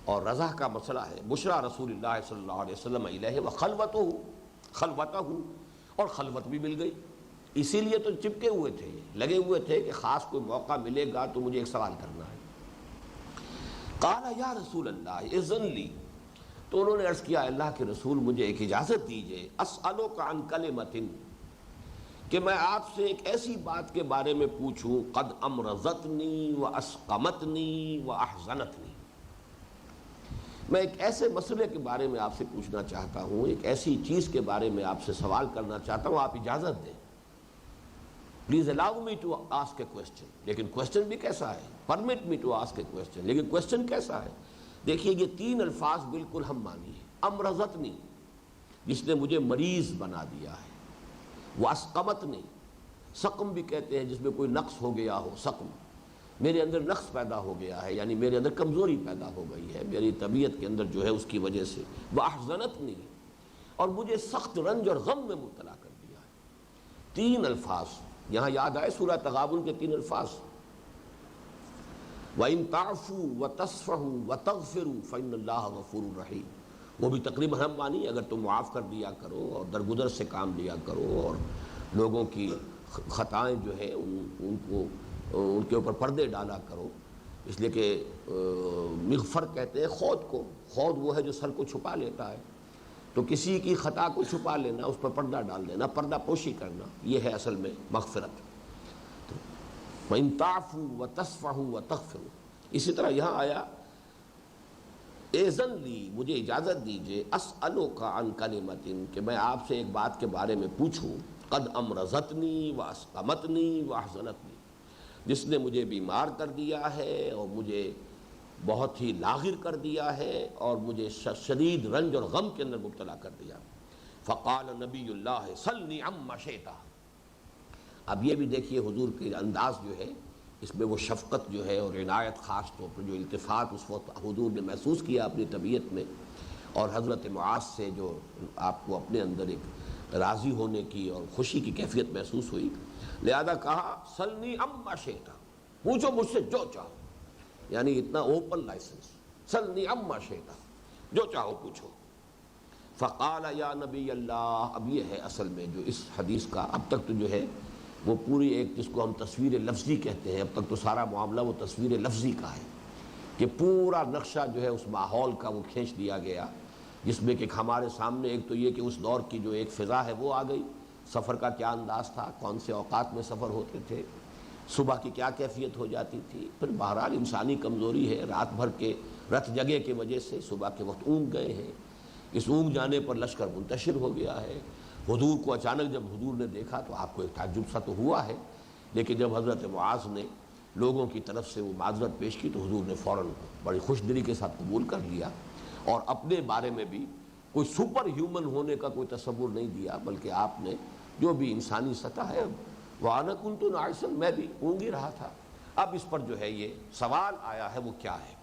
A: اور رضا کا مسئلہ ہے، بشرا رسول اللہ صلی اللہ علیہ وسلم الیہ وخلوتہ، اور خلوت بھی مل گئی. اسی لیے تو چپکے ہوئے تھے، لگے ہوئے تھے کہ خاص کوئی موقع ملے گا تو مجھے ایک سوال کرنا ہے. قال یا رسول اللہ اذن لی، تو انہوں نے عرض کیا اللہ کے رسول مجھے ایک اجازت دیجئے، اسألک عن کلمۃ، کہ میں آپ سے ایک ایسی بات کے بارے میں پوچھوں قد امرضتنی واسقمتنی واحزنتنی، میں ایک ایسے مسئلے کے بارے میں آپ سے پوچھنا چاہتا ہوں، ایک ایسی چیز کے بارے میں آپ سے سوال کرنا چاہتا ہوں، آپ اجازت دیں. Please allow me to ask a question. لیکن کوسچن بھی کیسا ہے؟ Permit me to ask a question, لیکن کوسچن کیسا ہے؟ دیکھیے یہ تین الفاظ بالکل ہم مانی ہیں. امرضتنی، جس نے مجھے مریض بنا دیا ہے. واسقمتنی، سقم بھی کہتے ہیں جس میں کوئی نقص ہو گیا ہو، سقم، میرے اندر نقص پیدا ہو گیا ہے، یعنی میرے اندر کمزوری پیدا ہو گئی ہے میری طبیعت کے اندر جو ہے اس کی وجہ سے. واحزنتنی، اور مجھے سخت رنج اور غم میں مبتلا کر دیا ہے. تین الفاظ یہاں یاد آئے سورہ تغابن کے تین الفاظ. وَإِن تَعْفُوا وَتَصْفَحُوا وَتَغْفِرُوا فَإِنَّ اللَّهَ غَفُورٌ رَحِيمٌ، وہ بھی تقریباً ہم مانی، اگر تم معاف کر دیا کرو اور درگزر سے کام لیا کرو اور لوگوں کی خطائیں جو ہے ان کے اوپر پردے ڈالا کرو. اس لیے کہ مغفر کہتے ہیں خود کو، خود وہ ہے جو سر کو چھپا لیتا ہے، تو کسی کی خطا کو چھپا لینا، اس پر پردہ ڈال دینا، پردہ پوشی کرنا، یہ ہے اصل میں مغفرت. وَإِن تَعْفُوا وَتَصْفَحُوا وَتَغْفِرُوا. اسی طرح یہاں آیا اذن لی، مجھے اجازت دیجئے، اسألک عن کلمۃ، کہ میں آپ سے ایک بات کے بارے میں پوچھوں قد امرضتنی واسقمتنی واحزنتنی، جس نے مجھے بیمار کر دیا ہے اور مجھے بہت ہی لاغر کر دیا ہے اور مجھے شدید رنج اور غم کے اندر مبتلا کر دیا. فقال نبی اللہ سلنی عما شئت. اب یہ بھی دیکھیے حضور کے انداز جو ہے اس میں وہ شفقت جو ہے اور عنایت، خاص طور پر جو التفات اس وقت حضور نے محسوس کیا اپنی طبیعت میں، اور حضرت معاذ سے جو آپ کو اپنے اندر ایک راضی ہونے کی اور خوشی کی کیفیت محسوس ہوئی، لہذا کہا سلنی عما شئت، پوچھو مجھ سے جو چاہو، یعنی اتنا اوپن لائسنس، سلنی عما شئت، جو چاہو پوچھو. فقال یا نبی اللہ، اب یہ ہے اصل میں جو اس حدیث کا اب تک تو جو ہے وہ پوری ایک جس کو ہم تصویر لفظی کہتے ہیں، اب تک تو سارا معاملہ وہ تصویر لفظی کا ہے کہ پورا نقشہ جو ہے اس ماحول کا وہ کھینچ دیا گیا، جس میں کہ ہمارے سامنے ایک تو یہ کہ اس دور کی جو ایک فضا ہے وہ آ گئی، سفر کا کیا انداز تھا، کون سے اوقات میں سفر ہوتے تھے، صبح کی کیا کیفیت ہو جاتی تھی، پھر بہرحال انسانی کمزوری ہے، رات بھر کے رت جگے کی وجہ سے صبح کے وقت اونگ گئے ہیں، اس اونگ جانے پر لشکر منتشر ہو گیا ہے. حضور کو اچانک جب حضور نے دیکھا تو آپ کو ایک تعجب سا تو ہوا ہے، لیکن جب حضرت معاذ نے لوگوں کی طرف سے وہ معذرت پیش کی تو حضور نے فوراً بڑی خوش دلی کے ساتھ قبول کر لیا، اور اپنے بارے میں بھی کوئی سپر ہیومن ہونے کا کوئی تصور نہیں دیا، بلکہ آپ نے جو بھی انسانی سطح ہے، وَأَنَا كُنْتُ نَاعِسًا، میں بھی اونگ ہی رہا تھا. اب اس پر جو ہے یہ سوال آیا ہے وہ کیا ہے؟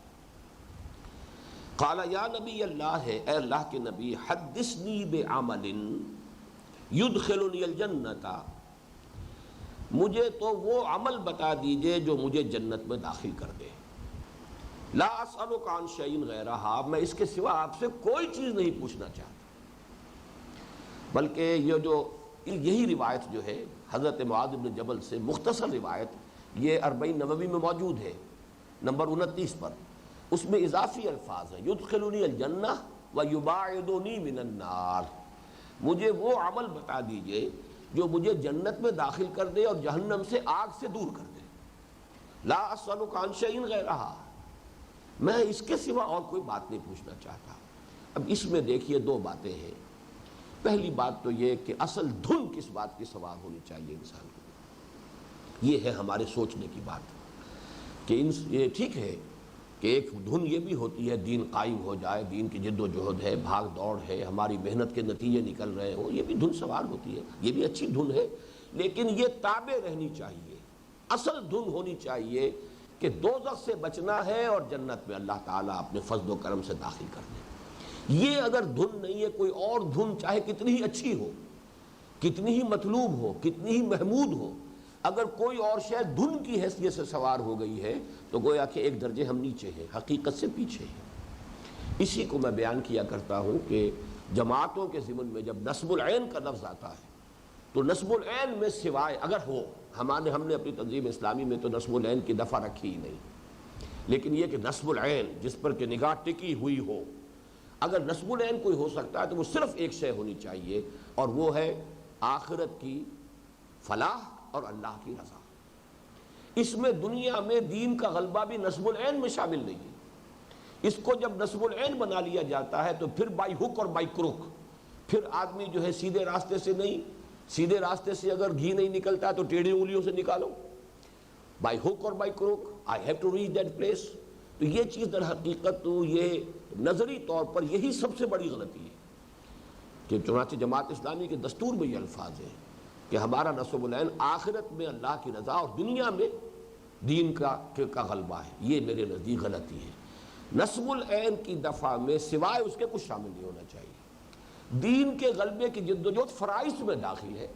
A: قال یا نبی اللہ، ہے اے اللہ کے نبی، حدثنی بعمل، یدخلنی الجنت، مجھے تو وہ عمل بتا دیجئے جو مجھے جنت میں داخل کر دے. لا اسألک عن شیء غیرہا، میں اس کے سوا آپ سے کوئی چیز نہیں پوچھنا چاہتا. بلکہ یہی روایت جو ہے حضرت معاذ بن جبل سے، مختصر روایت، یہ 40 نووی میں موجود ہے نمبر 29 پر. اس میں اضافی الفاظ ہیں، یدخلنی الجنہ ویباعدنی من النار، مجھے وہ عمل بتا دیجئے جو مجھے جنت میں داخل کر دے اور جہنم سے، آگ سے دور کر دے. لا اسألک عن شیء غیرہا، میں اس کے سوا اور کوئی بات نہیں پوچھنا چاہتا. اب اس میں دیکھیے دو باتیں ہیں. پہلی بات تو یہ کہ اصل دھن کس بات کی سوار ہونی چاہیے انسان کو. یہ ہے ہمارے سوچنے کی بات کہ یہ ٹھیک ہے کہ ایک دھن یہ بھی ہوتی ہے دین قائم ہو جائے، دین کی جد و جہد ہے، بھاگ دوڑ ہے، ہماری محنت کے نتیجے نکل رہے ہوں، یہ بھی دھن سوار ہوتی ہے، یہ بھی اچھی دھن ہے. لیکن یہ تابع رہنی چاہیے. اصل دھن ہونی چاہیے کہ دوزخ سے بچنا ہے اور جنت میں اللہ تعالیٰ اپنے فضل و کرم سے داخل کر دے. یہ اگر دھن نہیں ہے، کوئی اور دھن چاہے کتنی ہی اچھی ہو، کتنی ہی مطلوب ہو، کتنی ہی محمود ہو، اگر کوئی اور شے دھن کی حیثیت سے سوار ہو گئی ہے تو گویا کہ ایک درجے ہم نیچے ہیں، حقیقت سے پیچھے ہیں. اسی کو میں بیان کیا کرتا ہوں کہ جماعتوں کے ضمن میں جب نصب العین کا لفظ آتا ہے تو نصب العین میں سوائے اگر ہو، ہم نے اپنی تنظیم اسلامی میں تو نصب العین کی دفعہ رکھی ہی نہیں، لیکن یہ کہ نصب العین جس پر کہ نگاہ ٹکی ہوئی ہو، اگر نصب العین کوئی ہو سکتا ہے تو وہ صرف ایک شے ہونی چاہیے، اور وہ ہے آخرت کی فلاح اور اللہ کی رضا. اس میں دنیا میں دین کا غلبہ بھی نصب العین میں شامل نہیں ہے. اس کو جب نصب العین بنا لیا جاتا ہے تو پھر بائی ہک اور بائی کروک، پھر آدمی جو ہے سیدھے راستے سے نہیں، سیدھے راستے سے اگر گھی نہیں نکلتا تو ٹیڑھی انگلیوں سے نکالو، بائی ہک اور by crook I have to reach that place. تو یہ چیز در حقیقت تو یہ نظری طور پر یہی سب سے بڑی غلطی ہے کہ چنانچہ جماعت اسلامی کے دستور میں یہ الفاظ ہیں کہ ہمارا نصب العین آخرت میں اللہ کی رضا اور دنیا میں دین کا غلبہ ہے. یہ میرے نزدیک غلطی ہے. نصب العین کی دفعہ میں سوائے اس کے کچھ شامل نہیں ہونا چاہیے. دین کے غلبے کی جد و جہد فرائض میں داخل ہے.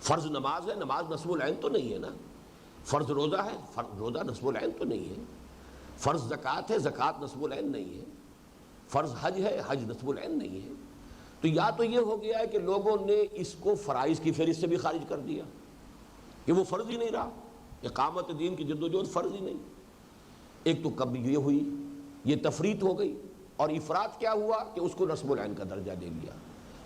A: فرض نماز ہے، نماز نصب العین تو نہیں ہے نا. فرض روزہ ہے، روزہ نصب العین تو نہیں ہے. فرض زکوٰۃ ہے، زکوٰۃ نصب العین نہیں ہے. فرض حج ہے، حج نصب العین نہیں ہے. تو یا تو یہ ہو گیا ہے کہ لوگوں نے اس کو فرائض کی فہرست سے بھی خارج کر دیا کہ وہ فرض ہی نہیں رہا، اقامت دین کی جد و جہد فرض ہی نہیں. ایک تو کب یہ ہوئی، یہ تفریط ہو گئی، اور افراط کیا ہوا کہ اس کو نصب العین کا درجہ دے لیا.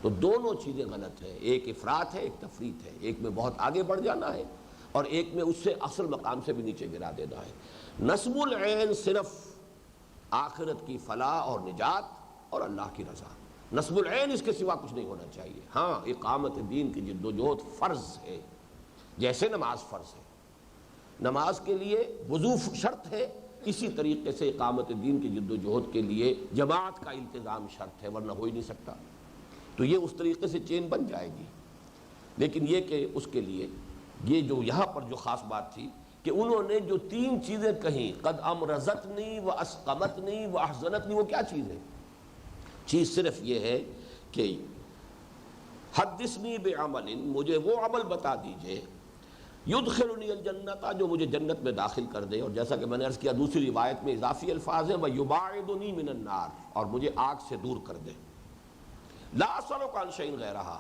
A: تو دونوں چیزیں غلط ہیں. ایک افراط ہے، ایک تفریط ہے. ایک میں بہت آگے بڑھ جانا ہے اور ایک میں اس سے اصل مقام سے بھی نیچے گرا دینا ہے. نصب العین صرف آخرت کی فلاح اور نجات اور اللہ کی رضا. نصب العین اس کے سوا کچھ نہیں ہونا چاہیے. ہاں اقامت دین کی جد و جہد فرض ہے، جیسے نماز فرض ہے، نماز کے لیے وضو شرط ہے، اسی طریقے سے اقامت دین کی جد و جہد کے لیے جماعت کا التزام شرط ہے، ورنہ ہو ہی نہیں سکتا. تو یہ اس طریقے سے چین بن جائے گی. لیکن یہ کہ اس کے لیے یہ جو یہاں پر جو خاص بات تھی کہ انہوں نے جو تین چیزیں کہیں، قد امرضتنی و اسقمتنی و احزنتنی، وہ کیا چیز ہے؟ چیز صرف یہ ہے کہ حدثنی بعمل، مجھے وہ عمل بتا دیجئے، یدخلنی الجنت، جو مجھے جنت میں داخل کر دے. اور جیسا کہ میں نے عرض کیا دوسری روایت میں اضافی الفاظ ہیں، ویباعدنی من النار، اور مجھے آگ سے دور کر دے. لا اسألک عن شیء غیرہا،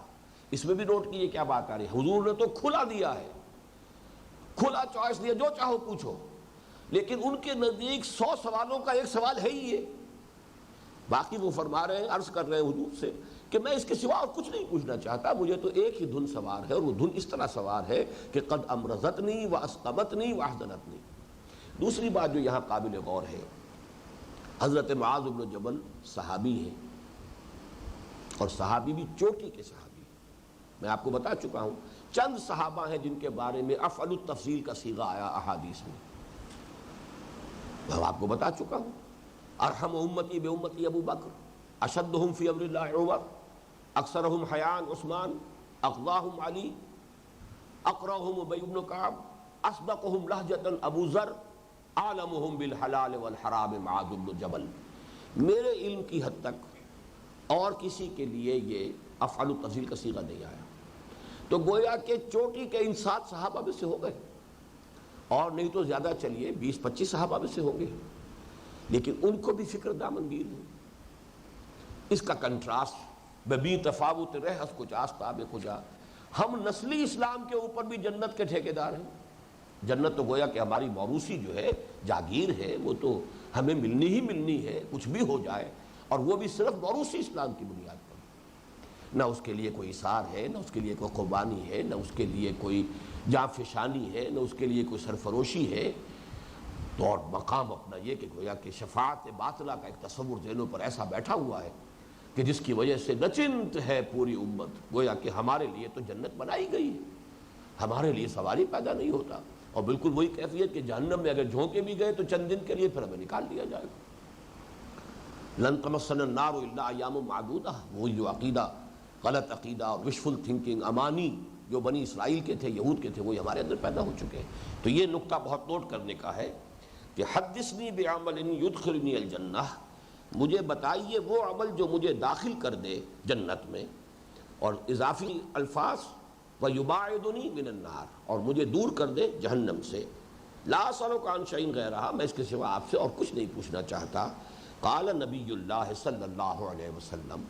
A: اس میں بھی نوٹ کیجئے کیا بات آ رہی ہے. حضور نے تو کھلا دیا ہے، کھلا چوائس دیا، جو چاہو پوچھو. لیکن ان کے نزدیک 100 سوالوں کا ایک سوال ہے ہی یہ. باقی وہ فرما رہے ہیں، عرض کر رہے ہیں حضور سے کہ میں اس کے سوا اور کچھ نہیں پوچھنا چاہتا، مجھے تو ایک ہی دھن سوار ہے، اور وہ دھن اس طرح سوار ہے کہ قد امرضتنی و اسقمتنی و احزنتنی. دوسری بات جو یہاں قابل غور ہے، حضرت معاذ بن جبل صحابی ہیں، اور صحابی بھی چوٹی کے صحابی ہیں. میں آپ کو بتا چکا ہوں چند صحابہ ہیں جن کے بارے میں افعل التفضیل کا صیغہ آیا احادیث میں. میں آپ کو بتا چکا ہوں، ارحم امتی بے امتی ابو بکر، اشدہم فی امر اللہ عمر، اکثرہم حیاء عثمان، اقضاہم علی، اقرأہم ابی بن کعب، اسبقہم لہجۃ ابو ذر، عالمہم بالحلال والحرام معاذ بن جبل. میرے علم کی حد تک اور کسی کے لیے یہ افعال التفضیل کا صیغہ نہیں آیا. تو گویا کہ چوٹی کے ان 7 صحابہ میں سے ہو گئے، اور نہیں تو زیادہ چلیے 20-25 صحابہ میں سے ہوں گے، لیکن ان کو بھی فکر دامنگیر ہے. اس کا کنٹراسٹ ببی تفاوت رہ از کچھ آستاب کجا، ہم نسلی اسلام کے اوپر بھی جنت کے ٹھیکیدار ہیں. جنت تو گویا کہ ہماری موروثی جو ہے، جاگیر ہے، وہ تو ہمیں ملنی ہی ملنی ہے کچھ بھی ہو جائے، اور وہ بھی صرف موروثی اسلام کی بنیاد پر. نہ اس کے لیے کوئی اثار ہے، نہ اس کے لیے کوئی قربانی ہے، نہ اس کے لیے کوئی جاں فشانی ہے، نہ اس کے لیے کوئی سرفروشی ہے. تو اور مقام اپنا یہ کہ گویا کہ شفاعت باطلہ کا ایک تصور ذہنوں پر ایسا بیٹھا ہوا ہے کہ جس کی وجہ سے نچنت ہے پوری امت. گویا کہ ہمارے لیے تو جنت بنائی گئی ہے، ہمارے لیے سوال ہی پیدا نہیں ہوتا. اور بالکل وہی کیفیت کہ جہنم میں اگر جھونکے بھی گئے تو چند دن کے لیے پھر ہمیں نکال دیا جائے گا. لن تمسنا النار الا ایام معدودہ، وہی جو عقیدہ، غلط عقیدہ اور وشفل تھنکنگ، امانی جو بنی اسرائیل کے تھے، یہود کے تھے، وہی ہمارے اندر پیدا ہو چکے ہیں. تو یہ نقطہ بہت نوٹ کرنے کا ہے کہ حدثنی بعمل یدخلنی الجنہ، مجھے بتائیے وہ عمل جو مجھے داخل کر دے جنت میں، اور اضافی الفاظ وَيُبَاعِدُنِي مِنَ النَّارِ، اور مجھے دور کر دے جہنم سے. لا أَسْأَلُكَ عَنْ شَيْءٍ غَيْرَهَا، میں اس کے سوا آپ سے اور کچھ نہیں پوچھنا چاہتا. قال نبی اللہ صلی اللہ علیہ وسلم،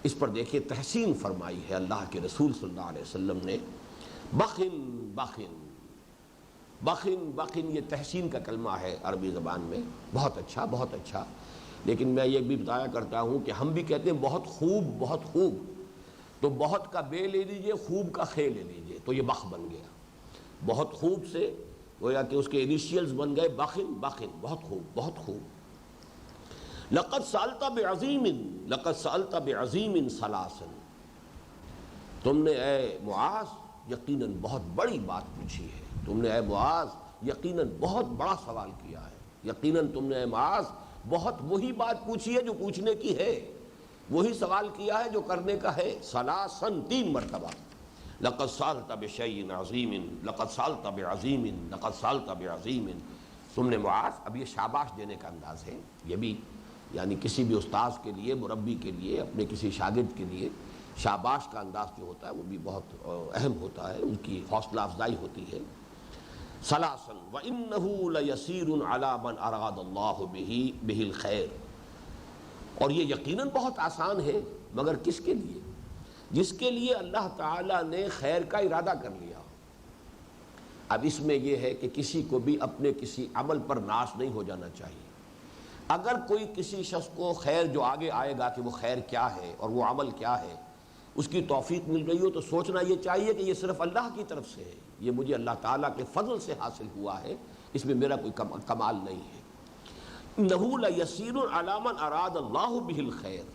A: اس پر دیکھیں تحسین فرمائی ہے اللہ کے رسول صلی اللہ علیہ وسلم نے. بخن بخن بخن بخن، یہ تحسین کا کلمہ ہے عربی زبان میں. بہت اچھا بہت اچھا. لیکن میں یہ بھی بتایا کرتا ہوں کہ ہم بھی کہتے ہیں بہت خوب بہت خوب، تو بہت کا بے لے لیجئے، خوب کا خے لے لیجئے، تو یہ بخ بن گیا. بہت خوب سے گویا کہ اس کے انیشیلز بن گئے بخن بخن، بہت خوب بہت خوب. لقد سألت بعظیم، لقد سألت بعظیم ثلاثا، تم نے اے معاذ یقیناً بہت بڑی بات پوچھی ہے. تم نے اے معاذ یقیناً بہت بڑا سوال کیا ہے. یقیناً تم نے اے معاذ بہت وہی بات پوچھی ہے جو پوچھنے کی ہے، وہی سوال کیا ہے جو کرنے کا ہے. ثلاثا، 3 مرتبہ. لقد سألت بشیء عظیم، لقد سألت بعظیم، لقد سألت بعظیم. تم نے معاذ، اب یہ شاباش دینے کا انداز ہے. یہ بھی یعنی کسی بھی استاذ کے لیے، مربی کے لیے، اپنے کسی شاگرد کے لیے شاباش کا انداز جو ہوتا ہے وہ بھی بہت اہم ہوتا ہے، ان کی حوصلہ افزائی ہوتی ہے. ثلاثا وَإِنَّهُ لَيَسِيرٌ عَلَى مَنْ أَرَادَ اللَّهُ بِهِ الْخَيْرِ، اور یہ یقیناً بہت آسان ہے مگر کس کے لیے؟ جس کے لیے اللہ تعالیٰ نے خیر کا ارادہ کر لیا. اب اس میں یہ ہے کہ کسی کو بھی اپنے کسی عمل پر ناش نہیں ہو جانا چاہیے. اگر کوئی کسی شخص کو خیر جو آگے آئے گا کہ وہ خیر کیا ہے اور وہ عمل کیا ہے، اس کی توفیق مل رہی ہو تو سوچنا یہ چاہیے کہ یہ صرف اللہ کی طرف سے ہے، یہ مجھے اللہ تعالیٰ کے فضل سے حاصل ہوا ہے، اس میں میرا کوئی کمال نہیں ہے. انہ لیسیر علی من اراد اللہ بہ الخیر،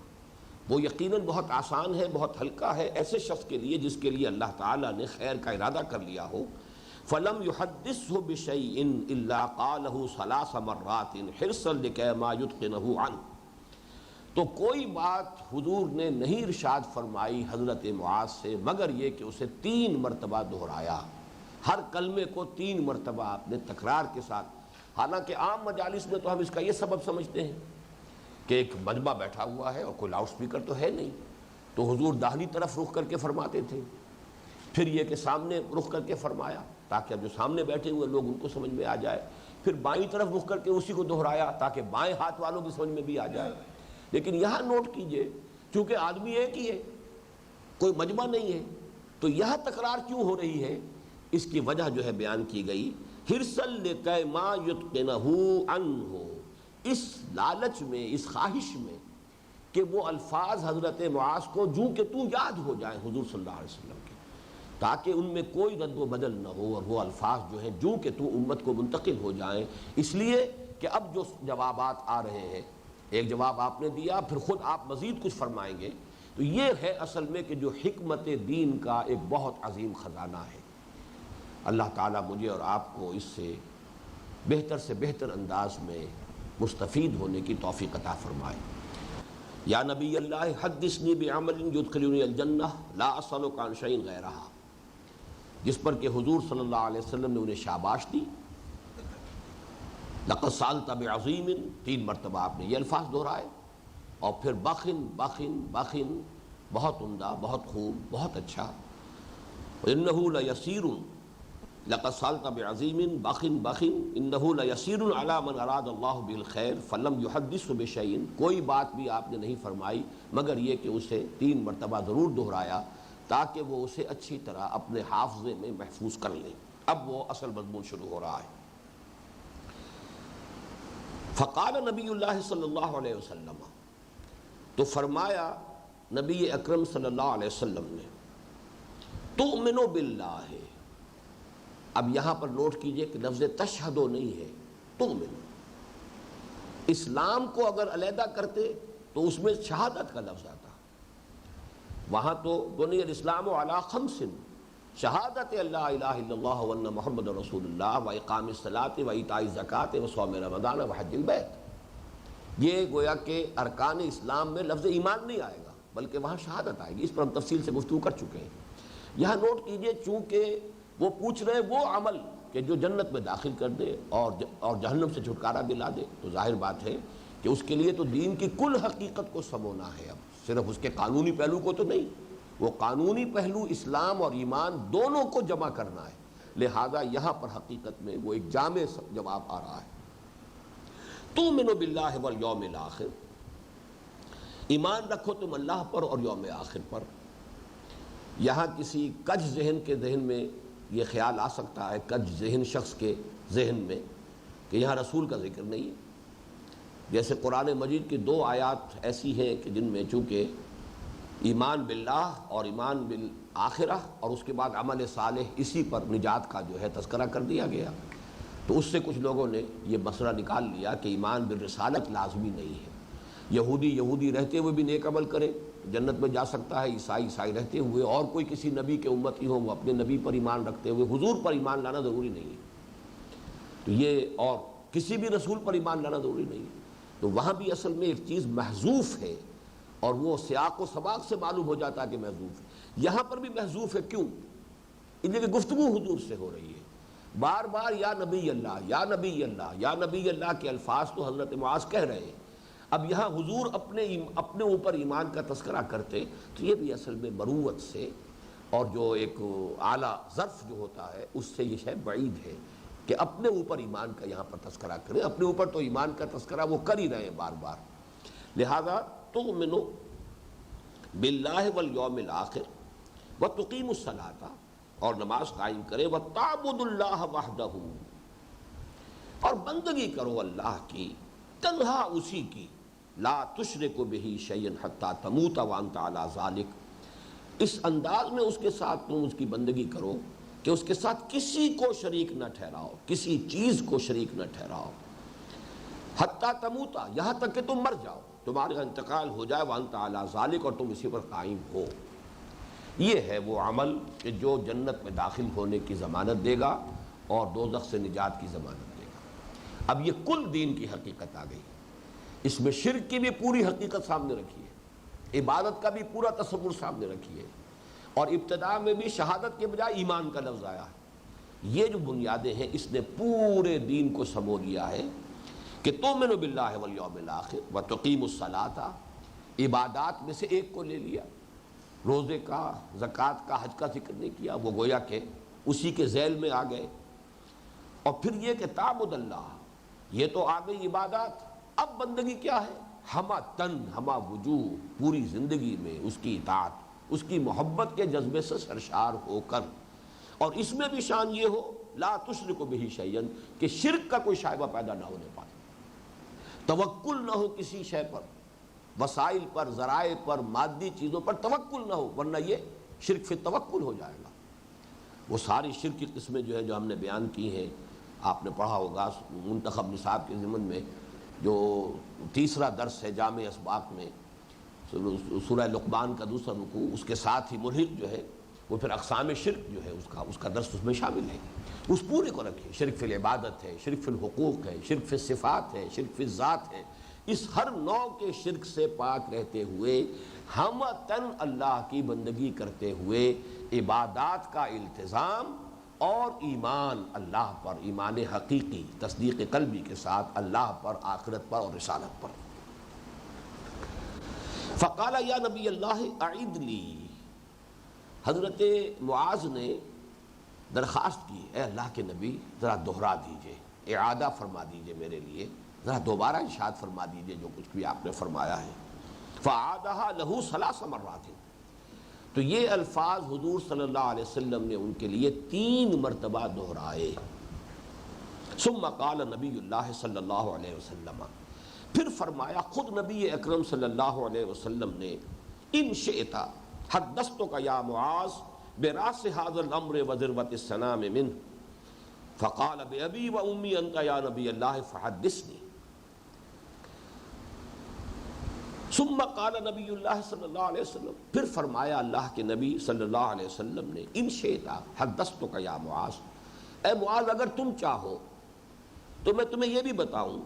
A: وہ یقیناً بہت آسان ہے، بہت ہلکا ہے ایسے شخص کے لیے جس کے لیے اللہ تعالیٰ نے خیر کا ارادہ کر لیا ہو. فلم يحدثه بشيء الا قاله 3 مرات حرصا لكي ما يتقنه عنه، تو کوئی بات حضور نے نہیں ارشاد فرمائی حضرت معاذ سے مگر یہ کہ اسے 3 مرتبہ دہرایا. ہر کلمے کو 3 مرتبہ آپ نے تکرار کے ساتھ. حالانکہ عام مجالس میں تو ہم اس کا یہ سبب سمجھتے ہیں کہ ایک مجمع بیٹھا ہوا ہے اور کوئی لاؤڈ سپیکر تو ہے نہیں، تو حضور داہنی طرف رخ کر کے فرماتے تھے، پھر یہ کہ سامنے رخ کر کے فرمایا تاکہ اب جو سامنے بیٹھے ہوئے لوگ ان کو سمجھ میں آ جائے، پھر بائیں طرف رخ کر کے اسی کو دہرایا تاکہ بائیں ہاتھ والوں کی سمجھ میں بھی آ جائے. لیکن یہاں نوٹ کیجئے، چونکہ آدمی ایک ہی ہے، کوئی مجمع نہیں ہے، تو یہاں تکرار کیوں ہو رہی ہے؟ اس کی وجہ جو ہے بیان کی گئی. حرصاً لکی ما یتقنہ عنہ، اس لالچ میں، اس خواہش میں کہ وہ الفاظ حضرت معاذ کو جو کہ تو یاد ہو جائیں حضور صلی اللہ علیہ وسلم کے، تاکہ ان میں کوئی رد و بدل نہ ہو، اور وہ الفاظ جو ہیں جو کہ تو امت کو منتقل ہو جائیں. اس لیے کہ اب جو جوابات آ رہے ہیں، ایک جواب آپ نے دیا، پھر خود آپ مزید کچھ فرمائیں گے، تو یہ ہے اصل میں کہ جو حکمت دین کا ایک بہت عظیم خزانہ ہے. اللہ تعالیٰ مجھے اور آپ کو اس سے بہتر انداز میں مستفید ہونے کی توفیق عطا فرمائے. یا نبی اللہ حدثنی بعمل یدخلنی الجنہ لا اسألک عن شیء غیرہ، جس پر کہ حضور صلی اللہ علیہ وسلم نے انہیں شاباش دی. لقد سألت بعظیم، 3 مرتبہ آپ نے یہ الفاظ دہرائے. اور پھر بخن بخن بخن، بہت عمدہ، بہت خوب، بہت اچھا. انہ لیسیر لقد سالت بعظیم بخن بخن انہ لیسیر علی من اراد اللہ بالخیر فلم یحدث بشیء. کوئی بات بھی آپ نے نہیں فرمائی مگر یہ کہ اسے 3 مرتبہ ضرور دہرایا تاکہ وہ اسے اچھی طرح اپنے حافظے میں محفوظ کر لیں. اب وہ اصل مضمون شروع ہو رہا ہے. فقال نبی اللہ صلی اللہ علیہ وسلم، تو فرمایا نبی اکرم صلی اللہ علیہ وسلم نے، تؤمن باللہ. اب یہاں پر نوٹ کیجئے کہ لفظ تشہدو نہیں ہے، تؤمن. اسلام کو اگر علیحدہ کرتے تو اس میں شہادت کا لفظ آتا. وہاں تو بنی الاسلام علی 5، شہادت اللہ الہ الا اللہ وان محمد رسول اللہ واقام الصلاۃ وایتاء الزکوٰۃ وصوم رمضان وحج البیت. یہ گویا کہ ارکان اسلام میں لفظ ایمان نہیں آئے گا بلکہ وہاں شہادت آئے گی. اس پر ہم تفصیل سے گفتگو کر چکے ہیں. یہاں نوٹ کیجئے چونکہ وہ پوچھ رہے وہ عمل کہ جو جنت میں داخل کر دے اور جہنم سے چھٹکارا دلا دے، تو ظاہر بات ہے کہ اس کے لیے تو دین کی کل حقیقت کو سمونا ہے. اب صرف اس کے قانونی پہلو کو تو نہیں، وہ قانونی پہلو اسلام اور ایمان دونوں کو جمع کرنا ہے. لہذا یہاں پر حقیقت میں وہ ایک جامع جواب آ رہا ہے. تؤمن باللہ والیوم الآخر، ایمان رکھو تم اللہ پر اور یوم آخر پر. یہاں کسی کج ذہن کے ذہن میں یہ خیال آ سکتا ہے، کج ذہن شخص کے ذہن میں، کہ یہاں رسول کا ذکر نہیں ہے. جیسے قرآن مجید کی 2 آیات ایسی ہیں کہ جن میں چونکہ ایمان باللہ اور ایمان بالآخرہ اور اس کے بعد عمل صالح، اسی پر نجات کا جو ہے تذکرہ کر دیا گیا، تو اس سے کچھ لوگوں نے یہ مسئلہ نکال لیا کہ ایمان بالرسالت لازمی نہیں ہے. یہودی رہتے ہوئے بھی نیک عمل کرے جنت میں جا سکتا ہے، عیسائی رہتے ہوئے اور کوئی کسی نبی کے امتی ہو وہ اپنے نبی پر ایمان رکھتے ہوئے حضور پر ایمان لانا ضروری نہیں ہے. تو یہ اور کسی بھی رسول پر ایمان لانا ضروری نہیں ہے. تو وہاں بھی اصل میں ایک چیز محذوف ہے اور وہ سیاق و سباق سے معلوم ہو جاتا ہے کہ محذوف ہے. یہاں پر بھی محذوف ہے. کیوں؟ اس لیے کہ گفتگو حضور سے ہو رہی ہے. بار بار یا نبی اللہ یا نبی اللہ یا نبی اللہ کے الفاظ تو حضرت معاذ کہہ رہے ہیں. اب یہاں حضور اپنے اوپر ایمان کا تذکرہ کرتے تو یہ بھی اصل میں مروت سے اور جو ایک اعلیٰ ظرف جو ہوتا ہے اس سے یہ شے بعید ہے کہ اپنے اوپر ایمان کا یہاں پر تذکرہ کریں. اپنے اوپر تو ایمان کا تذکرہ وہ کر ہی رہے ہیں بار بار. لہذا تؤمنوا باللہ والیوم الآخر وتقیموا الصلاۃ، اور نماز قائم کرے، وتعبدوا اللہ وحدہ، اور بندگی کرو اللہ کی تنہا اسی کی، لا تشرکوا بہ شیئا حتی تموت وانت علی ذلک. اس انداز میں اس کے ساتھ تم اس کی بندگی کرو کہ اس کے ساتھ کسی کو شریک نہ ٹھہراؤ، کسی چیز کو شریک نہ ٹھہراؤ. حتی تموت، یہاں تک کہ تم مر جاؤ، تمہارا انتقال ہو جائے، وانت علی ذلک، اور تم اسی پر قائم ہو. یہ ہے وہ عمل کہ جو جنت میں داخل ہونے کی ضمانت دے گا اور دوزخ سے نجات کی ضمانت دے گا. اب یہ کل دین کی حقیقت آ گئی. اس میں شرک کی بھی پوری حقیقت سامنے رکھی ہے، عبادت کا بھی پورا تصور سامنے رکھی ہے، اور ابتداء میں بھی شہادت کے بجائے ایمان کا لفظ آیا ہے. یہ جو بنیادیں ہیں اس نے پورے دین کو سمو لیا ہے کہ تؤمنوا باللہ والیوم الآخر وتقیموا الصلاۃ. عبادات میں سے ایک کو لے لیا، روزے کا، زکوٰۃ کا، حج کا ذکر نہیں کیا، وہ گویا کہ اسی کے ذیل میں آ گئے. اور پھر یہ کہ تعبد اللہ، یہ تو آ گئی عبادات. اب بندگی کیا ہے؟ ہمہ تن ہمہ وجوہ، پوری زندگی میں اس کی اطاعت، اس کی محبت کے جذبے سے سرشار ہو کر، اور اس میں بھی شان یہ ہو لا تشرکوا بہ شیئا، کہ شرک کا کوئی شائبہ پیدا نہ ہونے پائے، توکل نہ ہو کسی شے پر، وسائل پر، ذرائع پر، مادی چیزوں پر توکل نہ ہو، ورنہ یہ شرک فی توکل ہو جائے گا. وہ ساری شرک کی قسمیں جو ہے جو ہم نے بیان کی ہیں، آپ نے پڑھا ہوگا منتخب نصاب کے ضمن میں جو 3 درس ہے جامع اسباق میں، سورہ لقمان کا 2 رکوع، اس کے ساتھ ہی ملحق جو ہے وہ پھر اقسام شرک جو ہے اس کا درس اس میں شامل ہے. اس پورے کو رکھیے. شرک فی العبادت ہے، شرک فی الحقوق ہے، شرک فی الصفات ہے، شرک فی الذات ہے. اس ہر نوع کے شرک سے پاک رہتے ہوئے ہم تن اللہ کی بندگی کرتے ہوئے عبادات کا التزام اور ایمان اللہ پر، ایمان حقیقی، تصدیق قلبی کے ساتھ اللہ پر، آخرت پر اور رسالت پر. فقال یا نبی اللہ اعد لی، حضرت معاذ نے درخواست کی، اے اللہ کے نبی ذرا دوہرا دیجئے، اعادہ فرما دیجئے میرے لیے، ذرا دوبارہ ارشاد فرما دیجئے جو کچھ بھی آپ نے فرمایا ہے۔ فعادها له 3 مرات، تو یہ الفاظ حضور صلی اللہ علیہ وسلم نے ان کے لیے 3 مرتبہ دہرائے۔ ثم قال نبی اللہ صلی اللہ علیہ وسلم، پھر فرمایا خود نبی اکرم صلی اللہ علیہ وسلم نے، ان شئت حدثتک یا معاذ براس هذا الامر وذروة السنام منه، فقال بأبی و امی انت یا نبی اللہ فحدثنی۔ ثم قال نبی اللہ صلی اللہ علیہ وسلم، پھر فرمایا اللہ کے نبی صلی اللہ علیہ وسلم نے، ان شئت حدثتک یا معاذ، اے معاذ اگر تم چاہو تو میں تمہیں یہ بھی بتاؤں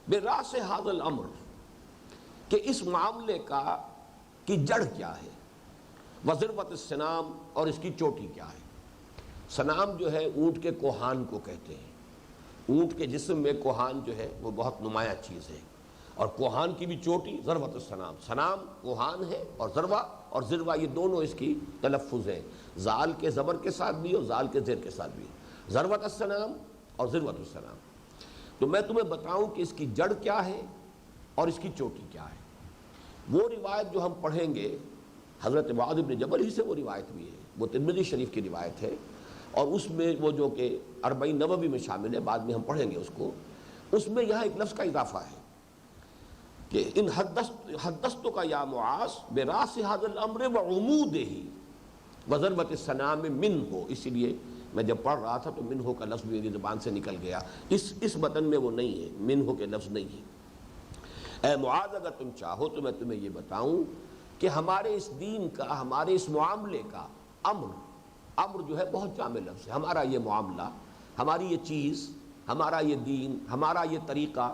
A: براس هذا الامر، کہ اس معاملے کی جڑ کیا ہے، وذروۃ السنام، اور اس کی چوٹی کیا ہے۔ سنام جو ہے اونٹ کے کوہان کو کہتے ہیں، اونٹ کے جسم میں کوہان جو ہے وہ بہت نمایاں چیز ہے، اور کوہان کی بھی چوٹی ذروۃ السنام، سنام کوہان ہے، اور ذروہ یہ دونوں اس کی تلفظ ہیں، زال کے زبر کے ساتھ بھی اور زال کے زیر کے ساتھ بھی، ذروۃ السنام اور ذروۃ السنام۔ تو میں تمہیں بتاؤں کہ اس کی جڑ کیا ہے اور اس کی چوٹی کیا ہے۔ وہ روایت جو ہم پڑھیں گے حضرت معاذ بن جبل ہی سے وہ روایت بھی ہے، وہ ترمذی شریف کی روایت ہے، اور اس میں وہ جو کہ 40 نووی میں شامل ہے، بعد میں ہم پڑھیں گے اس کو، اس میں یہاں ایک لفظ کا اضافہ ہے کہ ان حدثتک یا معاذ براس هذا الامر وعمودہ وذروۃ السنام منہ، اسی لیے میں جب پڑھ رہا تھا تو منہ کا لفظ میری زبان سے نکل گیا، اس متن میں وہ نہیں ہے، منہ کے لفظ نہیں ہے۔ اے معاذ اگر تم چاہو تو میں تمہیں یہ بتاؤں کہ ہمارے اس دین کا، ہمارے اس معاملے کا، امر جو ہے بہت جامع لفظ ہے، ہمارا یہ معاملہ، ہماری یہ چیز، ہمارا یہ دین، ہمارا یہ طریقہ،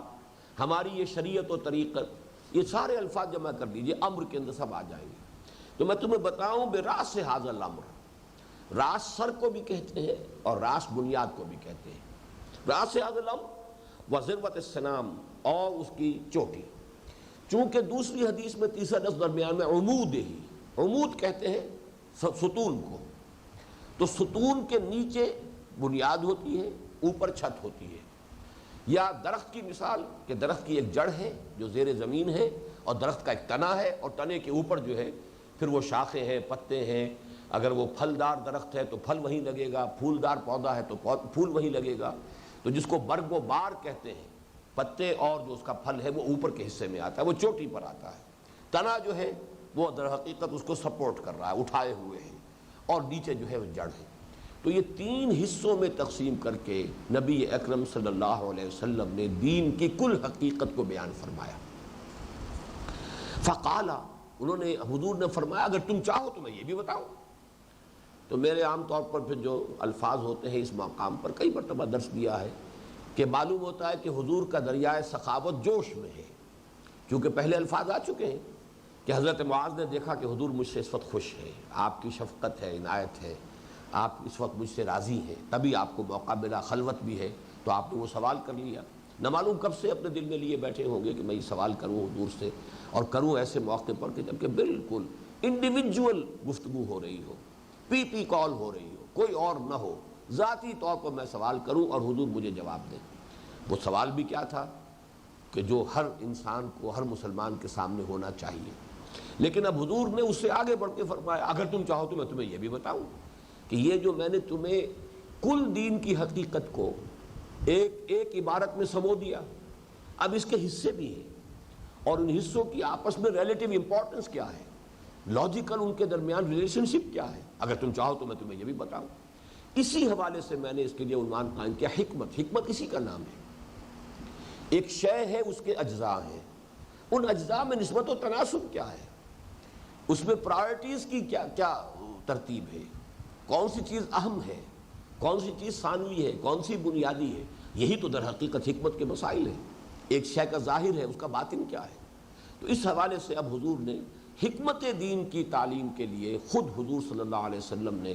A: ہماری یہ شریعت و طریقت، یہ سارے الفاظ جمع کر دیجئے، امر کے اندر سب آ جائیں گے۔ تو میں تمہیں بتاؤں براس هذا الامر، راس سر کو بھی کہتے ہیں اور راس بنیاد کو بھی کہتے ہیں، راس هذا الامر وذروۃ السنام، اور اس کی چوٹی۔ چونکہ دوسری حدیث میں تیسرا لفظ درمیان میں عمود ہی، عمود کہتے ہیں ستون کو، تو ستون کے نیچے بنیاد ہوتی ہے، اوپر چھت ہوتی ہے، یا درخت کی مثال کہ درخت کی ایک جڑ ہے جو زیر زمین ہے، اور درخت کا ایک تنا ہے، اور تنے کے اوپر جو ہے پھر وہ شاخیں ہیں، پتے ہیں، اگر وہ پھلدار درخت ہے تو پھل وہیں لگے گا، پھولدار پودا ہے تو پھول وہیں لگے گا، تو جس کو برگ و بار کہتے ہیں، پتے اور جو اس کا پھل ہے وہ اوپر کے حصے میں آتا ہے، وہ چوٹی پر آتا ہے، تنا جو ہے وہ در حقیقت اس کو سپورٹ کر رہا ہے، اٹھائے ہوئے ہیں، اور نیچے جو ہے وہ جڑ ہے۔ تو یہ 3 حصوں میں تقسیم کر کے نبی اکرم صلی اللہ علیہ وسلم نے دین کی کل حقیقت کو بیان فرمایا۔ فقال، انہوں نے، حضور نے فرمایا اگر تم چاہو تو میں یہ بھی بتاؤں۔ تو میرے عام طور پر پھر جو الفاظ ہوتے ہیں اس مقام پر کئی مرتبہ درس دیا ہے کہ معلوم ہوتا ہے کہ حضور کا دریائے سخاوت جوش میں ہے، کیونکہ پہلے الفاظ آ چکے ہیں کہ حضرت معاذ نے دیکھا کہ حضور مجھ سے اس وقت خوش ہے، آپ کی شفقت ہے، عنایت ہے، آپ اس وقت مجھ سے راضی ہیں، تبھی آپ کو موقع ملا، خلوت بھی ہے تو آپ نے وہ سوال کر لیا۔ نہ معلوم کب سے اپنے دل میں لیے بیٹھے ہوں گے کہ میں یہ سوال کروں حضور سے، اور کروں ایسے موقع پر کہ جبکہ بالکل انڈیویجول گفتگو ہو رہی ہو، پی پی کال ہو رہی ہو، کوئی اور نہ ہو، ذاتی طور پر میں سوال کروں اور حضور مجھے جواب دیں۔ وہ سوال بھی کیا تھا کہ جو ہر انسان کو، ہر مسلمان کے سامنے ہونا چاہیے، لیکن اب حضور نے اس سے آگے بڑھ کے فرمایا اگر تم چاہو تو میں تمہیں یہ بھی بتاؤں کہ یہ جو میں نے تمہیں کل دین کی حقیقت کو ایک عبارت میں سمو دیا، اب اس کے حصے بھی ہیں، اور ان حصوں کی آپس میں ریلیٹیو امپورٹنس کیا ہے، لاجیکل ان کے درمیان ریلیشن شپ کیا ہے، اگر تم چاہو تو میں تمہیں یہ بھی بتاؤں۔ اسی حوالے سے میں نے اس کے لیے عنوان قائم کیا حکمت۔ حکمت اسی کا نام ہے، ایک شے ہے، اس کے اجزاء ہیں، ان اجزاء میں نسبت و تناسب کیا ہے، اس میں پرائرٹیز کی کیا ترتیب ہے، کون سی چیز اہم ہے، کون سی چیز ثانوی ہے، کون سی بنیادی ہے، یہی تو در حقیقت حکمت کے مسائل ہیں۔ ایک شے کا ظاہر ہے، اس کا باطن کیا ہے۔ تو اس حوالے سے اب حضور نے حکمت دین کی تعلیم کے لیے خود حضور صلی اللہ علیہ وسلم نے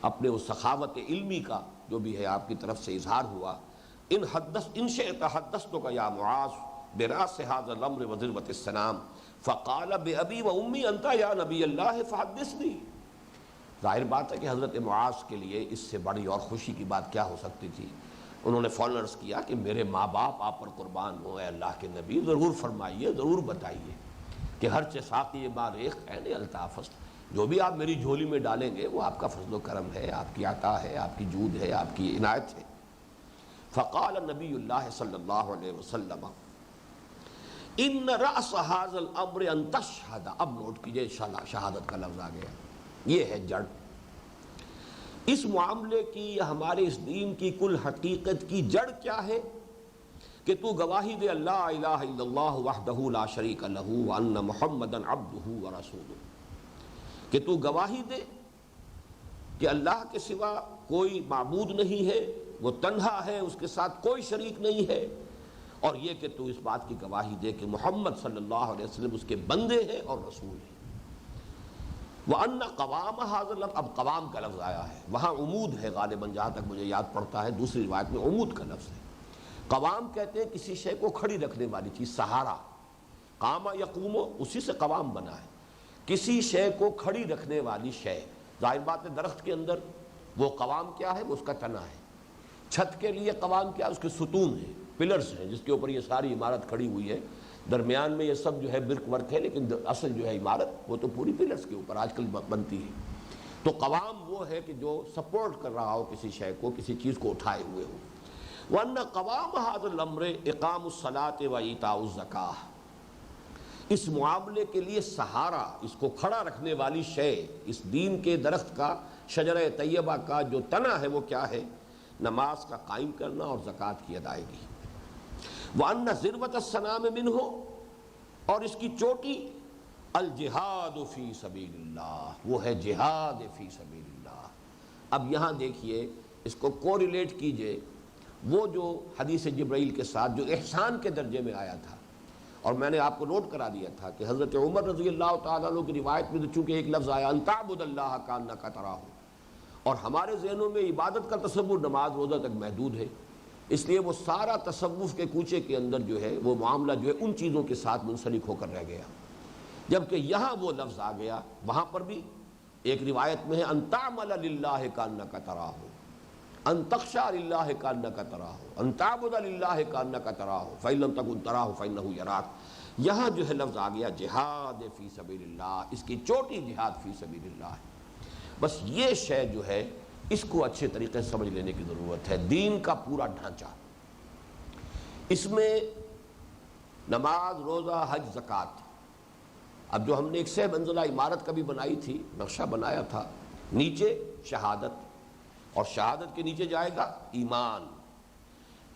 A: اپنے اس سخاوت علمی کا جو بھی ہے آپ کی طرف سے اظہار ہوا، ان شئت حدثتک یا معاذ براس هذا الامر وذروة السنام فقال بأبی و امی انت یا نبی اللہ فحدثنی. ظاہر بات ہے کہ حضرت معاذ کے لیے اس سے بڑی اور خوشی کی بات کیا ہو سکتی تھی. انہوں نے فوراً عرض کیا کہ میرے ماں باپ آپ پر قربان ہوں، اے اللہ کے نبی ضرور فرمائیے، ضرور بتائیے کہ ہر ساقی باریخ عین الطاف، جو بھی آپ میری جھولی میں ڈالیں گے وہ آپ کا فضل و کرم ہے، آپ کی عطا ہے، آپ کی جود ہے، آپ کی عنایت ہے. فقال نبی اللہ صلی اللہ علیہ وسلم ان رأس هذا الامر ان تشهد. اب نوٹ کیجئے شہادت کا لفظ آ گیا، یہ ہے جڑ اس معاملے کی، ہمارے اس دین کی کل حقیقت کی جڑ کیا ہے؟ کہ تو گواہی دے اللہ الہ الا اللہ وحدہ لا شریک لہ وان محمدا عبدہ ورسولہ، کہ تو گواہی دے کہ اللہ کے سوا کوئی معبود نہیں ہے، وہ تنہا ہے، اس کے ساتھ کوئی شریک نہیں ہے، اور یہ کہ تو اس بات کی گواہی دے کہ محمد صلی اللہ علیہ وسلم اس کے بندے ہیں اور رسول ہیں. وَأَنَّ قَوَامَ هَذَا اللَّفْظ، اب قوام کا لفظ آیا ہے، وہاں عمود ہے غالباً جہاں تک مجھے یاد پڑتا ہے، دوسری روایت میں عمود کا لفظ ہے. قوام کہتے ہیں کسی شے کو کھڑی رکھنے والی چیز، سہارا. قام یقوم اسی سے قوام بنا ہے، کسی شے کو کھڑی رکھنے والی شے. ظاہر بات ہے درخت کے اندر وہ قوام کیا ہے؟ وہ اس کا تنا ہے. چھت کے لیے قوام کیا ہے؟ اس کے ستون ہیں، پلرز ہیں، جس کے اوپر یہ ساری عمارت کھڑی ہوئی ہے. درمیان میں یہ سب جو ہے برک ورک ہے، لیکن اصل جو ہے عمارت وہ تو پوری پلرز کے اوپر آج کل بنتی ہے. تو قوام وہ ہے کہ جو سپورٹ کر رہا ہو کسی شے کو، کسی چیز کو اٹھائے ہوئے ہو. وَأَنَّ قَوَامَ هَذَا الْأَمْرِ إِقَامُ الصَّلَاةِ وَإِيتَاءُ الزَّكَاةِ. اس معاملے کے لیے سہارا، اس کو کھڑا رکھنے والی شے، اس دین کے درخت کا، شجرہ طیبہ کا جو تنا ہے وہ کیا ہے؟ نماز کا قائم کرنا اور زکوٰۃ کی ادائیگی. وَأَنَّ ذِرْوَةَ السَّنَامِ مِنْهُ، اور اس کی چوٹی الجہاد فی سبیل اللہ، وہ ہے جہاد فی سبیل اللہ. اب یہاں دیکھیے، اس کو کوریلیٹ کیجئے وہ جو حدیث جبرائیل کے ساتھ جو احسان کے درجے میں آیا تھا، اور میں نے آپ کو نوٹ کرا دیا تھا کہ حضرت عمر رضی اللہ تعالیٰ عنہ کی روایت میں تو چونکہ ایک لفظ آیا ان تعبد اللہ کانک تراہ، اور ہمارے ذہنوں میں عبادت کا تصور نماز روزہ تک محدود ہے، اس لیے وہ سارا تصوف کے کوچے کے اندر جو ہے وہ معاملہ جو ہے ان چیزوں کے ساتھ منسلک ہو کر رہ گیا. جبکہ یہاں وہ لفظ آ گیا، وہاں پر بھی ایک روایت میں ہے ان تعمل للہ کانک تراہ، ان تخشع للہ کانک تراہ، ان تعبد للہ کانک تراہ فإن لم تکن تراہ فإنہ یراک. یہاں جو ہے لفظ آ گیا جہاد فی سبیل اللہ، اس کی چوٹی جہاد فی سبیل اللہ ہے. بس یہ شے جو ہے اس کو اچھے طریقے سے سمجھ لینے کی ضرورت ہے. دین کا پورا ڈھانچہ، اس میں نماز، روزہ، حج، زکوٰۃ. اب جو ہم نے ایک سہ منزلہ عمارت کبھی بنائی تھی، نقشہ بنایا تھا، نیچے شہادت، اور شہادت کے نیچے جائے گا ایمان.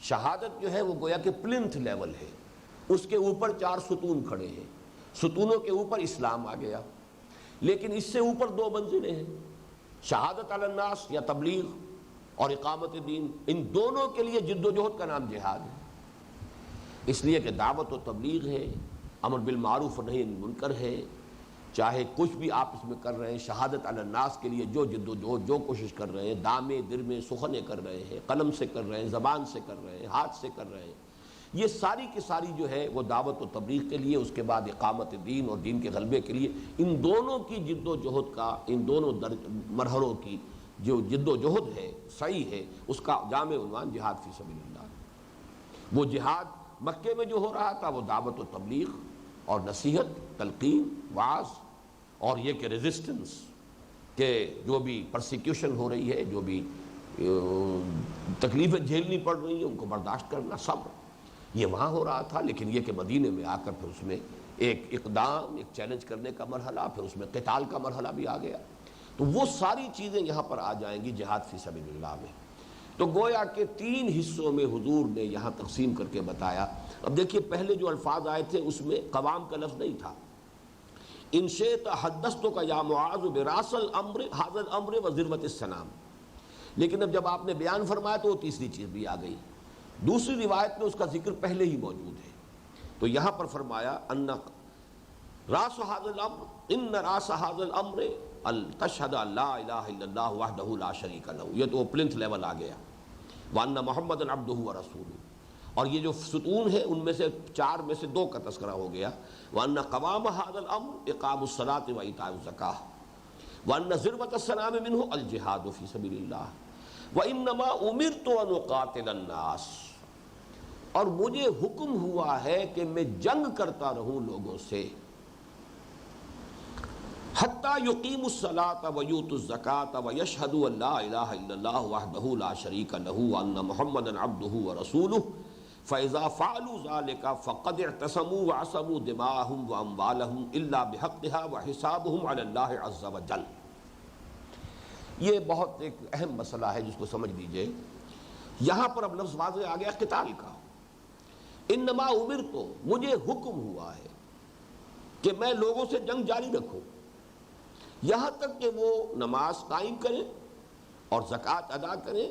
A: شہادت جو ہے وہ گویا کہ پلنتھ لیول ہے، اس کے اوپر 4 ستون کھڑے ہیں، ستونوں کے اوپر اسلام آ گیا. لیکن اس سے اوپر 2 منزلیں ہیں، شہادت علی الناس یا تبلیغ اور اقامت دین. ان دونوں کے لیے جد و جہد کا نام جہاد ہے. اس لیے کہ دعوت و تبلیغ ہے، امر بالمعروف و نہی عن المنکر ہے، چاہے کچھ بھی آپ اس میں کر رہے ہیں. شہادت علی الناس کے لیے جو جد و جہد، جو کوشش کر رہے ہیں، دامے درمے سخنے کر رہے ہیں، قلم سے کر رہے ہیں، زبان سے کر رہے ہیں، ہاتھ سے کر رہے ہیں، یہ ساری کی ساری جو ہے وہ دعوت و تبلیغ کے لیے، اس کے بعد اقامت دین اور دین کے غلبے کے لیے. ان دونوں کی جد و جہد کا، ان دونوں مرحلوں کی جو جد و جہد ہے، سعی ہے، اس کا جامع عنوان جہاد فی سبیل اللہ. وہ جہاد مکے میں جو ہو رہا تھا وہ دعوت و تبلیغ اور نصیحت، تلقین، وعظ، اور یہ کہ ریزسٹنس، کہ جو بھی پرسیکیوشن ہو رہی ہے، جو بھی تکلیفیں جھیلنی پڑ رہی ہیں ان کو برداشت کرنا، صبر، یہ وہاں ہو رہا تھا. لیکن یہ کہ مدینے میں آ کر پھر اس میں ایک اقدام، ایک چیلنج کرنے کا مرحلہ، پھر اس میں قتال کا مرحلہ بھی آ گیا. تو وہ ساری چیزیں یہاں پر آ جائیں گی جہاد فی سبیل اللہ میں. تو گویا کہ 3 حصوں میں حضور نے یہاں تقسیم کر کے بتایا. اب دیکھیے پہلے جو الفاظ آئے تھے اس میں قوام کا لفظ نہیں تھا. ان شئت حدثتک یا معاذ براس الامر ھذا الامر وذروۃ السنام. لیکن اب جب آپ نے بیان فرمایا تو وہ تیسری چیز بھی آ گئی. دوسری روایت میں اس کا ذکر پہلے ہی موجود ہے. تو یہاں پر فرمایا ان راس ھذا الامر، ان راس ھذا الامر تشہد لا الہ الا اللہ وحدہ لا شریک لہ. یہ تو پلنتھ لیول آ گیا. وان محمدا عبدہ ورسولہ. اور یہ جو ستون ہے ان میں سے 4 میں سے 2 کا تذکرہ ہو گیا، وَأَنَّ قَوَامَ هَذَا الْأَمْرِ إِقَامُ الصَّلَاةِ وَإِيتَاءُ الزَّكَاةِ وَأَنَّ ذِرْوَةَ السَّنَامِ مِنْهُ الْجِهَادُ فِي سَبِيلِ اللَّهِ وَإِنَّمَا أُمِرْتُ أَنْ أُقَاتِلَ النَّاسَ، اور مجھے حکم ہوا ہے کہ میں جنگ کرتا رہوں لوگوں سے، حَتَّى يُقِيمُوا الصَّلَاةَ وَيُؤْتُوا الزَّكَاةَ وَيَشْهَدُوا أَن لَّا إِلَٰهَ إِلَّا اللَّهُ وَحْدَهُ لَا شَرِيكَ لَهُ وَأَنَّ مُحَمَّدًا عَبْدُهُ وَرَسُولُهُ فَإِذَا فَعَلُوا ذَلِكَ فَقَدِ اعْتَصَمُوا وَعَصَمُوا دِمَاءَهُمْ وَأَمْوَالَهُمْ إِلَّا بِحَقِّهَا وَحِسَابُهُمْ عَلَى اللَّهِ عَزَّ وَجَلَّ۔ یہ بہت ایک اہم مسئلہ ہے جس کو سمجھ لیجئے۔ یہاں پر اب لفظ واضح آ گیا قتال کا، انما امرت، مجھے حکم ہوا ہے کہ میں لوگوں سے جنگ جاری رکھوں یہاں تک کہ وہ نماز قائم کریں اور زکوٰۃ ادا کریں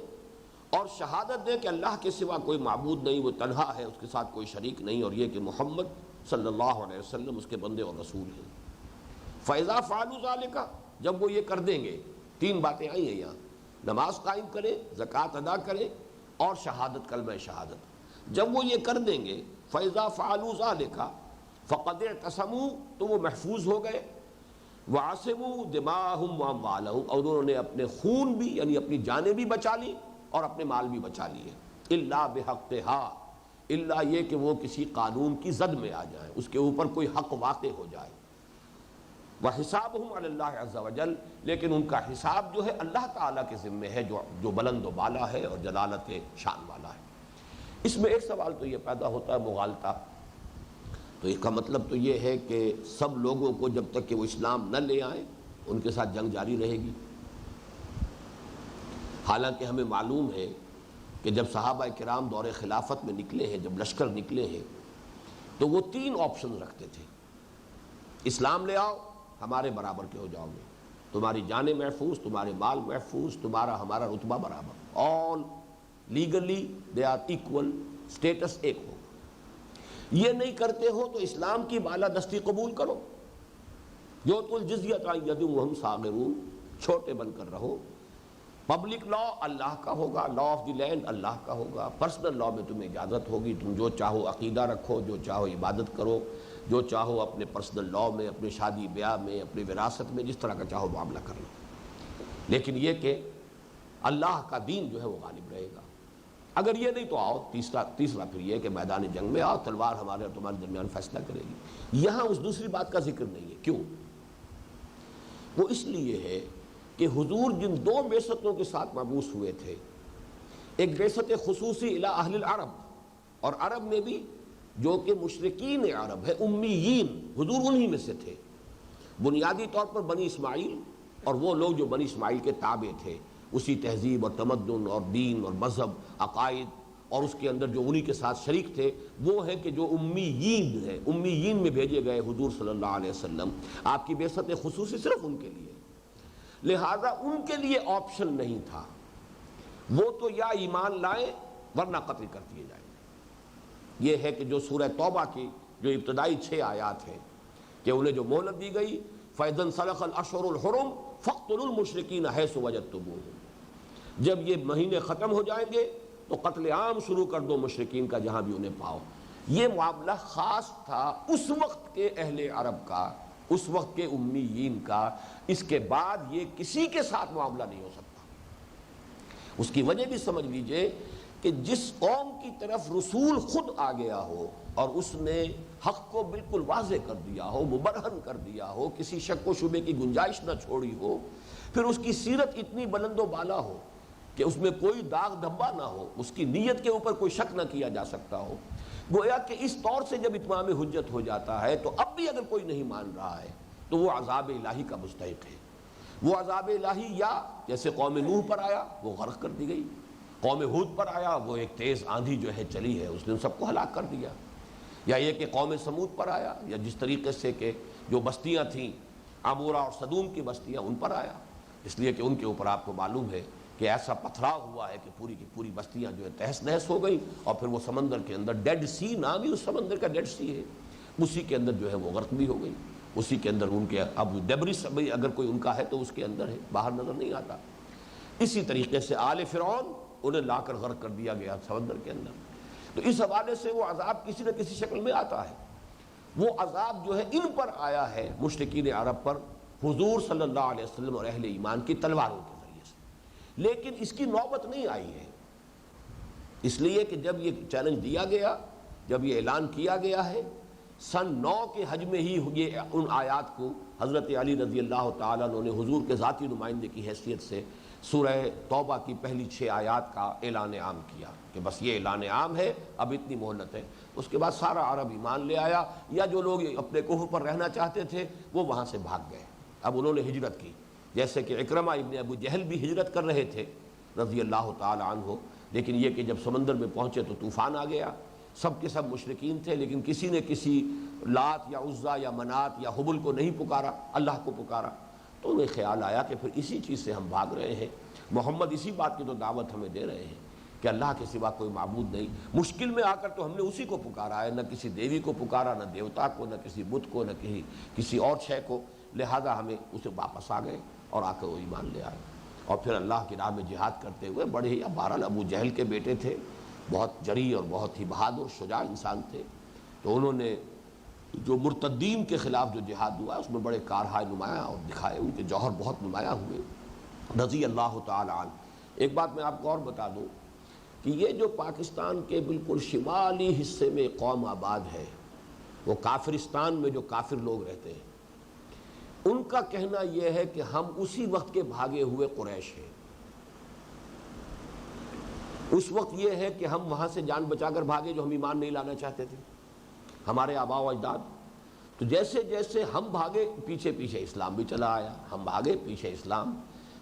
A: اور شہادت دے کہ اللہ کے سوا کوئی معبود نہیں، وہ تنہا ہے، اس کے ساتھ کوئی شریک نہیں، اور یہ کہ محمد صلی اللہ علیہ وسلم اس کے بندے اور رسول ہیں۔ فَإِذَا فَعَلُوا ذَلِكَ، جب وہ یہ کر دیں گے، 3 باتیں آئی ہیں یہاں، نماز قائم کریں، زکوٰۃ ادا کریں اور شہادت، کلمہ شہادت، جب وہ یہ کر دیں گے، فَإِذَا فَعَلُوا ذَلِكَ فَقَدِ اعْتَصَمُوا، تو وہ محفوظ ہو گئے، وَعَصِمُوا دِمَاءَهُمْ وَأَمْوَالَهُمْ، اور انہوں نے اپنے خون بھی یعنی اپنی جانیں بھی بچا لی اور اپنے مال بھی بچا لیے، الا بحقها، الا یہ کہ وہ کسی قانون کی زد میں آ جائیں، اس کے اوپر کوئی حق واقع ہو جائے، وحسابهم علی اللہ عز وجل، لیکن ان کا حساب جو ہے اللہ تعالیٰ کے ذمے ہے جو بلند و بالا ہے اور جلالت شان والا ہے۔ اس میں ایک سوال تو یہ پیدا ہوتا ہے مغالطہ، تو اس کا مطلب تو یہ ہے کہ سب لوگوں کو جب تک کہ وہ اسلام نہ لے آئیں ان کے ساتھ جنگ جاری رہے گی؟ حالانکہ ہمیں معلوم ہے کہ جب صحابہ کرام دور خلافت میں نکلے ہیں، جب لشکر نکلے ہیں، تو وہ 3 آپشن رکھتے تھے۔ اسلام لے آؤ، ہمارے برابر کے ہو جاؤ گے، تمہاری جانیں محفوظ، تمہارے مال محفوظ، تمہارا ہمارا رتبہ برابر، all legally they are equal, status ایک ہو۔ یہ نہیں کرتے ہو تو اسلام کی بالادستی قبول کرو، یؤتوا الجزیۃ عن ید وہم صاغرون، چھوٹے بن کر رہو، پبلک لا اللہ کا ہوگا، لا آف دی لینڈ اللہ کا ہوگا، پرسنل لا میں تمہیں اجازت ہوگی، تم جو چاہو عقیدہ رکھو، جو چاہو عبادت کرو، جو چاہو اپنے پرسنل لا میں، اپنے شادی بیاہ میں، اپنی وراثت میں جس طرح کا چاہو معاملہ کر لو، لیکن یہ کہ اللہ کا دین جو ہے وہ غالب رہے گا۔ اگر یہ نہیں تو آؤ، تیسرا پھر یہ کہ میدان جنگ میں آؤ، تلوار ہمارے اور تمہارے درمیان فیصلہ کرے گی۔ یہاں اس دوسری بات کا ذکر نہیں ہے، کیوں؟ وہ اس لیے ہے کہ حضور جن 2 بعثتوں کے ساتھ مبعوث ہوئے تھے، ایک بعثت خصوصی الی اہل العرب، اور عرب میں بھی جو کہ مشرکین عرب ہے، امیین، حضور انہی میں سے تھے، بنیادی طور پر بنی اسماعیل اور وہ لوگ جو بنی اسماعیل کے تابع تھے، اسی تہذیب اور تمدن اور دین اور مذہب، عقائد، اور اس کے اندر جو انہی کے ساتھ شریک تھے وہ ہیں کہ جو امیین ہیں، امیین میں بھیجے گئے حضور صلی اللہ علیہ وسلم، آپ کی بعثت خصوصی صرف ان کے لیے، لہذا ان کے لیے آپشن نہیں تھا، وہ تو یا ایمان لائیں ورنہ قتل کر دیے جائیں گے۔ یہ ہے کہ جو سورہ توبہ کی جو ابتدائی 6 آیات ہیں کہ انہیں جو مہلت دی گئی، فَإِذَا انْسَلَخَ الْأَشْهُرُ الْحُرُمُ فَاقْتُلُوا الْمُشْرِكِينَ حَيْثُ وَجَدتُّمُوهُمْ، جب یہ مہینے ختم ہو جائیں گے تو قتل عام شروع کر دو مشرکین کا جہاں بھی انہیں پاؤ۔ یہ معاملہ خاص تھا اس وقت کے اہل عرب کا، اس وقت کے امیین کا، اس کے بعد یہ کسی کے ساتھ معاملہ نہیں ہو سکتا۔ اس کی وجہ بھی سمجھ لیجئے کہ جس قوم کی طرف رسول خود آ گیا ہو اور اس نے حق کو بالکل واضح کر دیا ہو، مبرہن کر دیا ہو، کسی شک و شبے کی گنجائش نہ چھوڑی ہو، پھر اس کی سیرت اتنی بلند و بالا ہو کہ اس میں کوئی داغ دھبا نہ ہو، اس کی نیت کے اوپر کوئی شک نہ کیا جا سکتا ہو، گویا کہ اس طور سے جب اتمام حجت ہو جاتا ہے تو اب بھی اگر کوئی نہیں مان رہا ہے تو وہ عذاب الہی کا مستحق ہے۔ وہ عذاب الہی یا جیسے قوم نوح پر آیا وہ غرق کر دی گئی، قوم ہود پر آیا وہ ایک تیز آندھی جو ہے چلی ہے، اس نے سب کو ہلاک کر دیا، یا یہ کہ قوم سمود پر آیا، یا جس طریقے سے کہ جو بستیاں تھیں عمورہ اور صدوم کی بستیاں ان پر آیا، اس لیے کہ ان کے اوپر آپ کو معلوم ہے کہ ایسا پتھراؤ ہوا ہے کہ پوری کی پوری بستیاں جو ہے تہس نہس ہو گئی، اور پھر وہ سمندر کے اندر ڈیڈ سی، نام ہی اس سمندر کا ڈیڈ سی ہے، اسی کے اندر جو ہے وہ غرق بھی ہو گئی، اسی کے اندر ان کے اب ڈیبرس اگر کوئی ان کا ہے تو اس کے اندر ہے، باہر نظر نہیں آتا۔ اسی طریقے سے آل فرعون انہیں لا کر غرق کر دیا گیا سمندر کے اندر۔ تو اس حوالے سے وہ عذاب کسی نہ کسی شکل میں آتا ہے. وہ عذاب جو ہے ان پر آیا ہے، مشرکین عرب پر، حضور صلی اللہ علیہ وسلم اور اہل ایمان کی تلواروں کے ذریعے سے. لیکن اس کی نوبت نہیں آئی ہے، اس لیے کہ جب یہ چیلنج دیا گیا، جب یہ اعلان کیا گیا ہے، سن 9 کے حج میں ہی یہ ان آیات کو حضرت علی رضی اللہ تعالیٰ عنہ نے حضور کے ذاتی نمائندے کی حیثیت سے سورہ توبہ کی پہلی 6 آیات کا اعلان عام کیا کہ بس یہ اعلان عام ہے، اب اتنی مہلت ہے. اس کے بعد سارا عرب ایمان لے آیا، یا جو لوگ اپنے کوہ پر رہنا چاہتے تھے وہ وہاں سے بھاگ گئے. اب انہوں نے ہجرت کی، جیسے کہ اکرمہ ابن ابو جہل بھی ہجرت کر رہے تھے رضی اللہ تعالی عنہ، لیکن یہ کہ جب سمندر میں پہنچے تو طوفان آ گیا. سب کے سب مشرکین تھے، لیکن کسی نے کسی لات یا عزا یا منات یا حبل کو نہیں پکارا، اللہ کو پکارا. تو انہیں خیال آیا کہ پھر اسی چیز سے ہم بھاگ رہے ہیں، محمد اسی بات کی تو دعوت ہمیں دے رہے ہیں کہ اللہ کے سوا کوئی معبود نہیں. مشکل میں آ کر تو ہم نے اسی کو پکارا ہے، نہ کسی دیوی کو پکارا، نہ دیوتا کو، نہ کسی بت کو، نہ کسی اور شے کو. لہذا ہمیں اسے واپس آ گئے اور آ کر وہ ایمان لے آئے. اور پھر اللہ کی راہ میں جہاد کرتے ہوئے بڑے ہی، بہرحال ابو جہل کے بیٹے تھے، بہت جری اور بہت ہی بہادر شجاع انسان تھے. تو انہوں نے جو مرتدین کے خلاف جو جہاد ہوا اس میں بڑے کارہائے نمایاں اور دکھائے، ان کے جوہر بہت نمایاں ہوئے رضی اللہ تعالی عنہ. ایک بات میں آپ کو اور بتا دوں کہ یہ جو پاکستان کے بالکل شمالی حصے میں قوم آباد ہے، وہ کافرستان میں جو کافر لوگ رہتے ہیں، ان کا کہنا یہ ہے کہ ہم اسی وقت کے بھاگے ہوئے قریش ہیں. اس وقت یہ ہے کہ ہم وہاں سے جان بچا کر بھاگے جو ہم ایمان نہیں لانا چاہتے تھے، ہمارے آباء و اجداد. تو جیسے جیسے ہم بھاگے پیچھے پیچھے اسلام بھی چلا آیا، ہم بھاگے پیچھے اسلام،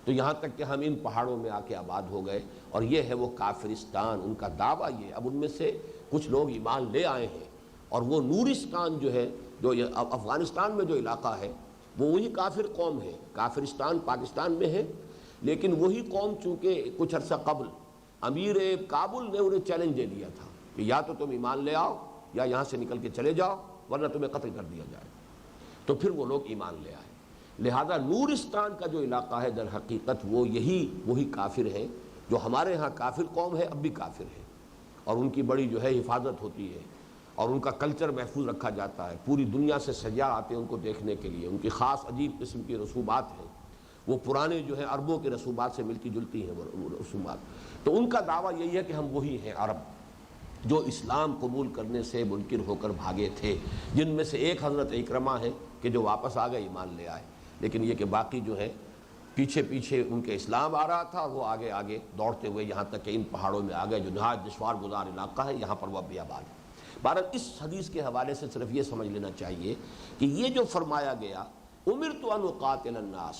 A: تو یہاں تک کہ ہم ان پہاڑوں میں آ کے آباد ہو گئے. اور یہ ہے وہ کافرستان، ان کا دعویٰ یہ. اب ان میں سے کچھ لوگ ایمان لے آئے ہیں، اور وہ نورستان جو ہے، جو افغانستان میں جو علاقہ ہے، وہ وہی کافر قوم ہے. کافرستان پاکستان میں ہے، لیکن وہی قوم چونکہ کچھ عرصہ قبل امیر کابل نے انہیں چیلنج دے دیا تھا کہ یا تو تم ایمان لے آؤ یا یہاں سے نکل کے چلے جاؤ ورنہ تمہیں قتل کر دیا جائے. تو پھر وہ لوگ ایمان لے آئے. لہذا نورستان کا جو علاقہ ہے در حقیقت وہ وہی کافر ہیں جو ہمارے ہاں کافر قوم ہے، اب بھی کافر ہے. اور ان کی بڑی جو ہے حفاظت ہوتی ہے، اور ان کا کلچر محفوظ رکھا جاتا ہے. پوری دنیا سے سیاح آتے ہیں ان کو دیکھنے کے لیے. ان کی خاص عجیب قسم کی رسومات ہیں، وہ پرانے جو ہیں عربوں کے رسومات سے ملتی جلتی ہیں وہ رسومات. تو ان کا دعویٰ یہی ہے کہ ہم وہی ہیں عرب جو اسلام قبول کرنے سے منکر ہو کر بھاگے تھے، جن میں سے ایک حضرت اکرمہ ہے کہ جو واپس آ گئے، ایمان لے آئے. لیکن یہ کہ باقی جو ہے پیچھے پیچھے ان کے اسلام آ رہا تھا، اور وہ آگے آگے دوڑتے ہوئے یہاں تک کہ ان پہاڑوں میں آ گئے جو نہایت دشوار گزار علاقہ ہے. یہاں پر وہ اب بھی آباد ہے. بہرحال اس حدیث کے حوالے سے صرف یہ سمجھ لینا چاہیے کہ یہ جو فرمایا گیا امرت ان اقاتل الناس،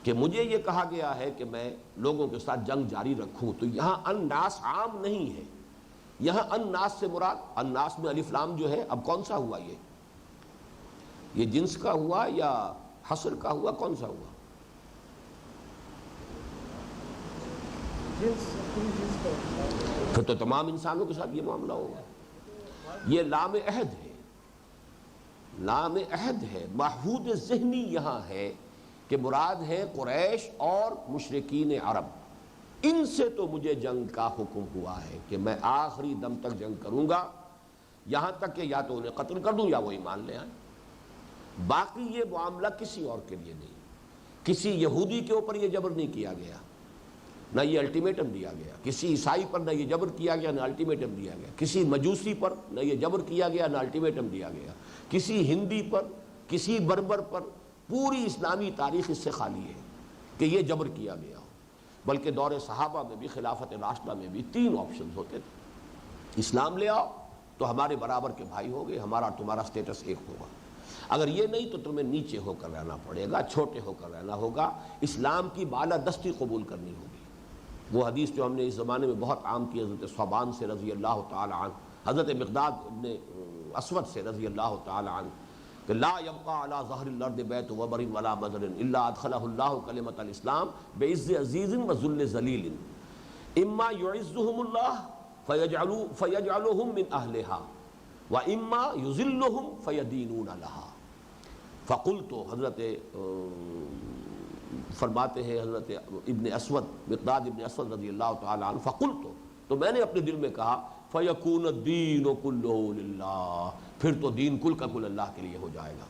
A: کہ مجھے یہ کہا گیا ہے کہ میں لوگوں کے ساتھ جنگ جاری رکھوں، تو یہاں الناس عام نہیں ہے. یہاں الناس سے مراد، الناس میں الف لام جو ہے، اب کون سا ہوا یہ جنس کا ہوا یا حصر کا ہوا، کون سا ہوا؟ پھر تو تمام انسانوں کے ساتھ یہ معاملہ ہوگا. یہ لام عہد ہے، لام عہد ہے. محفوظ ذہنی یہاں ہے کہ مراد ہے قریش اور مشرکین عرب. ان سے تو مجھے جنگ کا حکم ہوا ہے کہ میں آخری دم تک جنگ کروں گا، یہاں تک کہ یا تو انہیں قتل کر دوں یا وہ ایمان لے آئیں. باقی یہ معاملہ کسی اور کے لیے نہیں. کسی یہودی کے اوپر یہ جبر نہیں کیا گیا، نہ یہ الٹیمیٹم دیا گیا. کسی عیسائی پر نہ یہ جبر کیا گیا، نہ الٹیمیٹم دیا گیا. کسی مجوسی پر نہ یہ جبر کیا گیا، نہ الٹیمیٹم دیا گیا. کسی ہندی پر، کسی بربر پر. پوری اسلامی تاریخ اس سے خالی ہے کہ یہ جبر کیا گیا ہو. بلکہ دور صحابہ میں بھی، خلافت راشدہ میں بھی 3 آپشنز ہوتے تھے. اسلام لے آؤ تو ہمارے برابر کے بھائی ہوگے، ہمارا تمہارا سٹیٹس ایک ہوگا. اگر یہ نہیں تو تمہیں نیچے ہو کر رہنا پڑے گا، چھوٹے ہو کر رہنا ہوگا. اسلام کی بالادستی قبول کرنی ہوگی. وہ حدیث جو ہم نے اس زمانے میں بہت عام کی، حضرت صوبان سے رضی اللہ تعالی عنہ، حضرت مقداد ابن اسود سے رضی اللہ تعالی عنہ، کہ لا يبقى على ظهر الارض بیت وبر ولا مدر الا ادخله الله کلمۃ الاسلام بعز عزیز وذل ذلیل اما يعزهم الله فيجعلهم من اهلها واما يذلهم فيدينون لها. فقلت، حضرت فرماتے ہیں حضرت ابن اسود، مقداد ابن اسود رضی اللہ تعالی عنہ، فقلت، تو میں نے اپنے دل میں کہا، فَيَكُونَ الدِّينُ كُلُّهُ لِلَّهِ، پھر تو دین کل کا کل اللہ کے لیے ہو جائے گا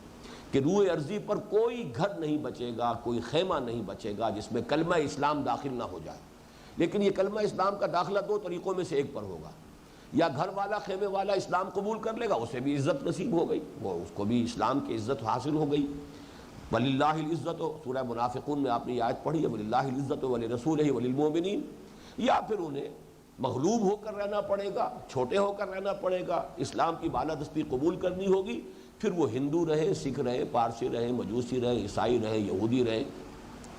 A: کہ روئے ارضی پر کوئی گھر نہیں بچے گا، کوئی خیمہ نہیں بچے گا جس میں کلمہ اسلام داخل نہ ہو جائے۔ لیکن یہ کلمہ اسلام کا داخلہ دو طریقوں میں سے ایک پر ہوگا، یا گھر والا خیمے والا اسلام قبول کر لے گا، اسے بھی عزت نصیب ہو گئی، وہ اس کو بھی اسلام کی عزت حاصل ہو گئی۔ وَلِلَّهِ الْعِزَّةُ، سورہ منافقون میں آپ نے یہ آیت پڑھی ہے، وَلِلَّهِ الْعِزَّةُ وَلِرَسُولِهِ وَلِلْمُؤْمِنِينَ، یا پھر انہیں مغلوب ہو کر رہنا پڑے گا، چھوٹے ہو کر رہنا پڑے گا، اسلام کی بالادستی قبول کرنی ہوگی، پھر وہ ہندو رہے، سکھ رہے، پارسی رہے، مجوسی رہے، عیسائی رہے، یہودی رہے،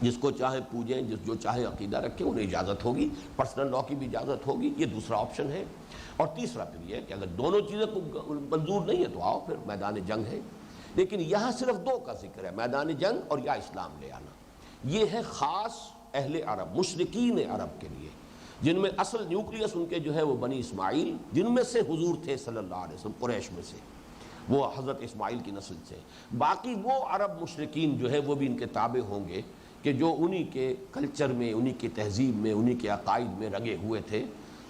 A: جس کو چاہے پوجیں، جو چاہے عقیدہ رکھے، انہیں اجازت ہوگی، پرسنل لاء کی بھی اجازت ہوگی۔ یہ دوسرا آپشن ہے۔ اور تیسرا پھر یہ ہے کہ اگر دونوں چیزیں منظور نہیں ہے تو آؤ، پھر میدان جنگ ہے۔ لیکن یہاں صرف دو کا ذکر ہے، میدان جنگ اور یا اسلام لے آنا۔ یہ ہے خاص اہل عرب، مشرکین عرب کے لیے، جن میں اصل نیوکلیس ان کے جو ہے وہ بنی اسماعیل، جن میں سے حضور تھے صلی اللہ علیہ وسلم، قریش میں سے، وہ حضرت اسماعیل کی نسل سے۔ باقی وہ عرب مشرکین جو ہے وہ بھی ان کے تابع ہوں گے کہ جو انہی کے کلچر میں، انہی کی تہذیب میں، انہی کے عقائد میں رگے ہوئے تھے۔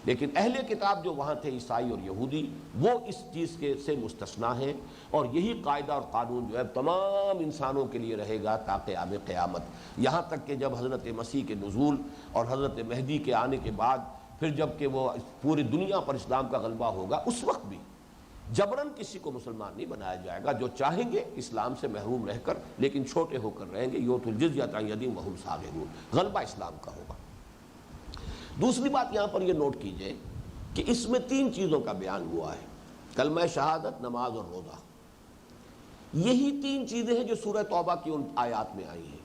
A: لیکن اہل کتاب جو وہاں تھے، عیسائی اور یہودی، وہ اس چیز کے سے مستثنیٰ ہیں، اور یہی قاعدہ اور قانون جو ہے تمام انسانوں کے لیے رہے گا تا قیام قیامت، یہاں تک کہ جب حضرت مسیح کے نزول اور حضرت مہدی کے آنے کے بعد پھر جب کہ وہ پوری دنیا پر اسلام کا غلبہ ہوگا، اس وقت بھی جبراً کسی کو مسلمان نہیں بنایا جائے گا۔ جو چاہیں گے اسلام سے محروم رہ کر، لیکن چھوٹے ہو کر رہیں گے، یؤتوا الجزیۃ عن ید وہم صاغرون، غلبہ اسلام کا ہوگا۔ دوسری بات یہاں پر یہ نوٹ کیجئے کہ اس میں تین چیزوں کا بیان ہوا ہے، کلمہ شہادت، نماز اور روزہ۔ یہی تین چیزیں ہیں جو سورہ توبہ کی ان آیات میں آئی ہیں،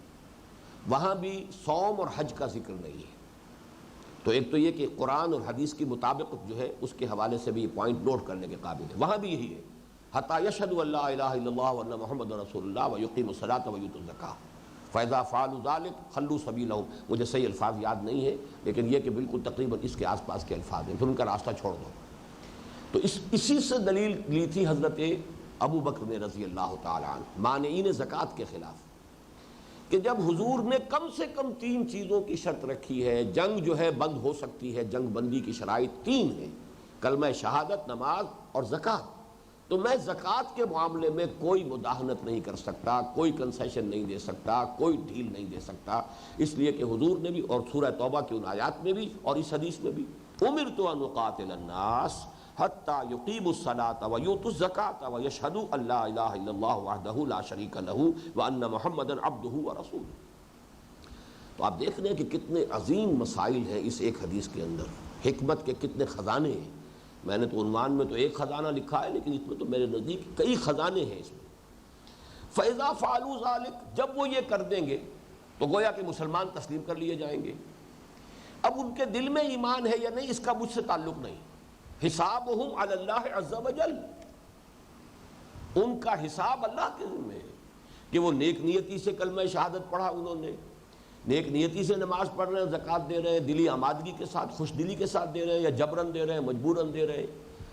A: وہاں بھی صوم اور حج کا ذکر نہیں ہے۔ تو ایک تو یہ کہ قرآن اور حدیث کی مطابقت جو ہے اس کے حوالے سے بھی یہ پوائنٹ نوٹ کرنے کے قابل ہے، وہاں بھی یہی ہے، حتی یشہدوا ان لا الہ الا اللہ وان محمد رسول اللہ ویقیموا الصلاۃ ویؤتوا الزکاۃ فاذا فعلوا ذلک خلوا سبیلہم۔ مجھے صحیح الفاظ یاد نہیں ہے، لیکن یہ کہ بالکل تقریباً اس کے آس پاس کے الفاظ ہیں، پھر ان کا راستہ چھوڑ دو۔ تو اسی سے دلیل لی تھی حضرت ابو بکر نے رضی اللہ تعالی عنہ مانعین زکوٰۃ کے خلاف، کہ جب حضور نے کم سے کم تین چیزوں کی شرط رکھی ہے، جنگ جو ہے بند ہو سکتی ہے، جنگ بندی کی شرائط تین ہیں، کلمہ شہادت، نماز اور زکوٰۃ، تو میں زکوٰۃ کے معاملے میں کوئی مداہنت نہیں کر سکتا، کوئی کنسیشن نہیں دے سکتا، کوئی ڈھیل نہیں دے سکتا، اس لیے کہ حضور نے بھی، اور سورہ توبہ کی ان آیات میں بھی اور اس حدیث میں بھی، امرت ان اقاتل الناس حتی یقیموا الصلاۃ ویؤتوا الزکاۃ ویشہدوا ان لا الہ الا اللہ وحدہ لا شریک لہ وان محمدا عبدہ ورسولہ۔ تو آپ دیکھ رہے ہیں کہ کتنے عظیم مسائل ہیں اس ایک حدیث کے اندر، حکمت کے کتنے خزانے ہیں۔ میں نے تو عنوان میں تو ایک خزانہ لکھا ہے، لیکن اس میں تو میرے نزدیک کئی خزانے ہیں اس میں۔ فَإِذَا فَعَلُوا ذَلِكَ، جب وہ یہ کر دیں گے تو گویا کہ مسلمان تسلیم کر لیے جائیں گے۔ اب ان کے دل میں ایمان ہے یا نہیں، اس کا مجھ سے تعلق نہیں، حسابہم علی اللہ عز وجل، ان کا حساب اللہ کے ذمہ ہے کہ وہ نیک نیتی سے کلمہ شہادت پڑھا، انہوں نے نیک نیتی سے نماز پڑھ رہے ہیں، زکوٰۃ دے رہے ہیں، دلی آمادگی کے ساتھ، خوش دلی کے ساتھ دے رہے ہیں، یا جبراً دے رہے ہیں، مجبوراً دے رہے ہیں،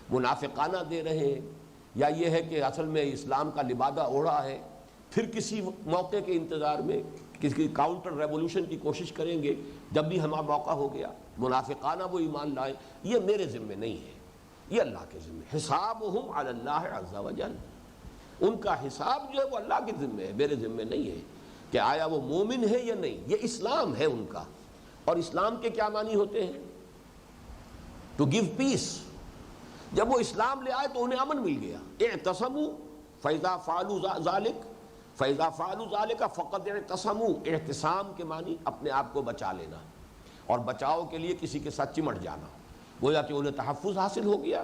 A: منافقانہ دے رہے ہیں، یا یہ ہے کہ اصل میں اسلام کا لبادہ اوڑھا ہے، پھر کسی موقع کے انتظار میں کسی کاؤنٹر ریولوشن کی کوشش کریں گے جب بھی ہمارا موقع ہو گیا، منافقانہ وہ ایمان لائے۔ یہ میرے ذمہ نہیں ہے، یہ اللہ کے ذمہ، حسابہم علی اللہ عز وجل، ان کا حساب جو ہے وہ اللہ کے ذمہ ہے، میرے ذمہ نہیں ہے کہ آیا وہ مومن ہے یا نہیں۔ یہ اسلام ہے ان کا، اور اسلام کے کیا معنی ہوتے ہیں؟ ٹو گیو پیس۔ جب وہ اسلام لے آئے تو انہیں امن مل گیا۔ اعتصموا فاذا فعلوا ذلک فاذا فعلوا ذلک فقد اعتصموا، اعتصام کے معنی اپنے آپ کو بچا لینا، اور بچاؤ کے لیے کسی کے ساتھ چمٹ جانا، گویا کہ انہیں تحفظ حاصل ہو گیا۔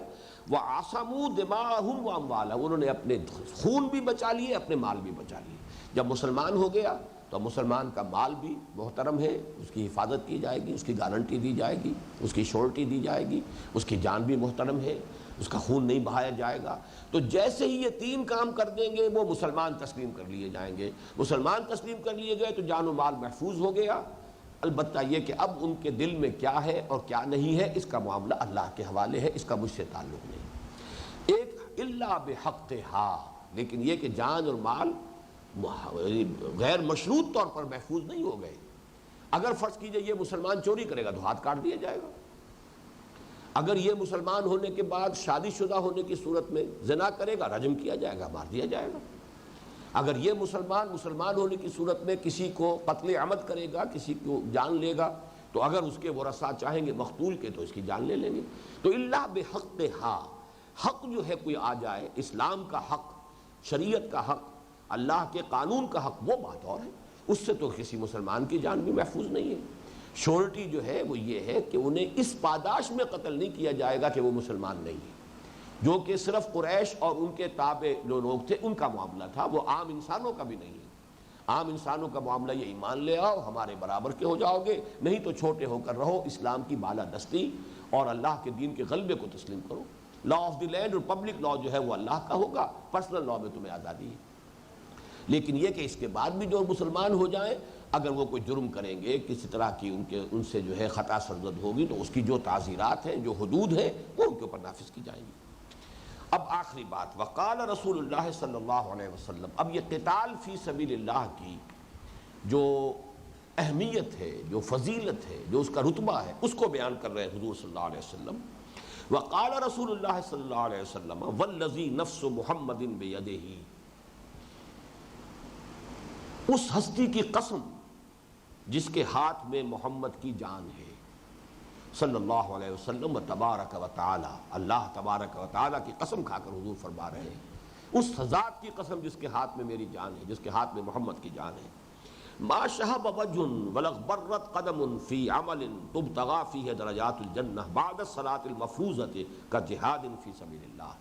A: وَعَصَمُوا دِمَاءَهُمْ وَأَمْوَالَهُمْ، انہوں نے اپنے خون بھی بچا لیے، اپنے مال بھی بچا لیے۔ جب مسلمان ہو گیا تو مسلمان کا مال بھی محترم ہے، اس کی حفاظت کی جائے گی، اس کی گارنٹی دی جائے گی، اس کی شورٹی دی جائے گی، اس کی جان بھی محترم ہے، اس کا خون نہیں بہایا جائے گا۔ تو جیسے ہی یہ تین کام کر دیں گے وہ مسلمان تسلیم کر لیے جائیں گے۔ مسلمان تسلیم کر لیے گئے تو جان و مال محفوظ ہو گیا۔ البتہ یہ کہ اب ان کے دل میں کیا ہے اور کیا نہیں ہے، اس کا معاملہ اللہ کے حوالے ہے، اس کا مجھ سے تعلق نہیں۔ ایک الا بحقھا، لیکن یہ کہ جان اور مال غیر مشروط طور پر محفوظ نہیں ہو گئے۔ اگر فرض کیجئے یہ مسلمان چوری کرے گا تو ہاتھ کاٹ دیا جائے گا، اگر یہ مسلمان ہونے کے بعد شادی شدہ ہونے کی صورت میں زنا کرے گا رجم کیا جائے گا، مار دیا جائے گا۔ اگر یہ مسلمان ہونے کی صورت میں کسی کو قتل عمد کرے گا، کسی کو جان لے گا، تو اگر اس کے ورثاء چاہیں گے مقتول کے تو اس کی جان لے لیں گے۔ تو اللہ بحقھا، حق جو ہے کوئی آ جائے، اسلام کا حق، شریعت کا حق، اللہ کے قانون کا حق، وہ بات اور ہے، اس سے تو کسی مسلمان کی جان بھی محفوظ نہیں ہے۔ شورٹی جو ہے وہ یہ ہے کہ انہیں اس پاداش میں قتل نہیں کیا جائے گا کہ وہ مسلمان نہیں ہے، جو کہ صرف قریش اور ان کے تابع جو لوگ تھے ان کا معاملہ تھا، وہ عام انسانوں کا بھی نہیں ہے۔ عام انسانوں کا معاملہ یہ ایمان لے آؤ ہمارے برابر کے ہو جاؤ گے، نہیں تو چھوٹے ہو کر رہو، اسلام کی بالادستی اور اللہ کے دین کے غلبے کو تسلیم کرو۔ لا آف دی لینڈ اور پبلک لا جو ہے وہ اللہ کا ہوگا، پرسنل لا میں تمہیں آزادی ہے۔ لیکن یہ کہ اس کے بعد بھی جو مسلمان ہو جائیں، اگر وہ کوئی جرم کریں گے، کسی طرح کی ان سے جو ہے خطا سرزد ہوگی، تو اس کی جو تعزیرات ہیں، جو حدود ہیں، وہ ان کے اوپر نافذ کی جائیں گی۔ اب آخری بات، وقال رسول اللہ صلی اللہ علیہ وسلم، اب یہ قتال فی سبیل اللہ کی جو اہمیت ہے، جو فضیلت ہے، جو اس کا رتبہ ہے، اس کو بیان کر رہے ہیں حضور صلی اللہ علیہ وسلم۔ وقال رسول اللہ صلی اللہ علیہ وسلم والذی نفس محمد بیدہ، اس ہستی کی قسم جس کے ہاتھ میں محمد کی جان ہے، صلی اللہ علیہ وسلم، تبارک و تعالی، اللہ تبارک و تعالی کی قسم کھا کر حضور فرما رہے ہیں، اس ذات کی قسم جس کے ہاتھ میں میری جان ہے، جس کے ہاتھ میں محمد کی جان ہے، ما شہب وجہ ولغبرت قدم فی عمل تبتغى فیہ درجات الجنہ بعد الصلاۃ المفروضۃ کجہاد فی سبیل اللہ،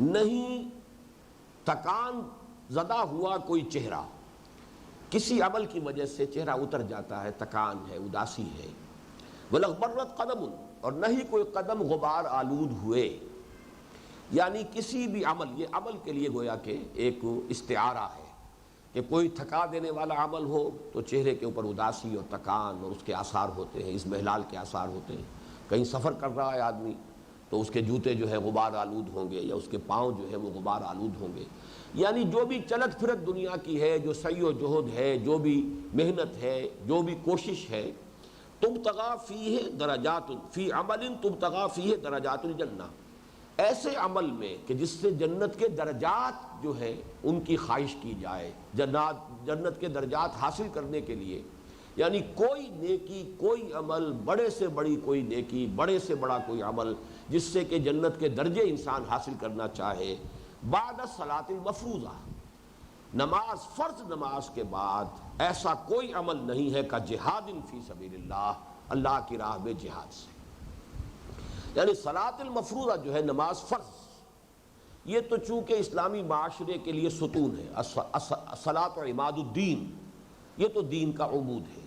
A: نہیں تکان زدہ ہوا کوئی چہرہ، کسی عمل کی وجہ سے چہرہ اتر جاتا ہے، تکان ہے، اداسی ہے، وَلَغْبَرَّتْ قَدَمٌ، اور نہ ہی کوئی قدم غبار آلود ہوئے، یعنی کسی بھی عمل، یہ عمل کے لیے گویا کہ ایک استعارہ ہے کہ کوئی تھکا دینے والا عمل ہو تو چہرے کے اوپر اداسی اور تکان اور اس کے آثار ہوتے ہیں، اس محلال کے آثار ہوتے ہیں۔ کہیں سفر کر رہا ہے آدمی تو اس کے جوتے جو ہے غبار آلود ہوں گے، یا اس کے پاؤں جو ہے وہ غبار آلود ہوں گے، یعنی جو بھی چلت پھرت دنیا کی ہے، جو سعی و جہد ہے، جو بھی محنت ہے، جو بھی کوشش ہے، تبتغى فیہ درجات فی عمل تبتغى فیہ درجات الجنہ، ایسے عمل میں کہ جس سے جنت کے درجات جو ہے ان کی خواہش کی جائے، جنت کے درجات حاصل کرنے کے لیے، یعنی کوئی نیکی، کوئی عمل، بڑے سے بڑی کوئی نیکی، بڑے سے بڑا کوئی عمل جس سے کہ جنت کے درجے انسان حاصل کرنا چاہے، بعد الصلاۃ المفروضہ، نماز، فرض نماز کے بعد ایسا کوئی عمل نہیں ہے کہ جہاد فی سبیل اللہ، اللہ کی راہ میں جہاد سے، یعنی صلاۃ المفروضہ جو ہے نماز فرض، یہ تو چونکہ اسلامی معاشرے کے لیے ستون ہے، الصلاۃ عماد الدین، یہ تو دین کا عمود ہے،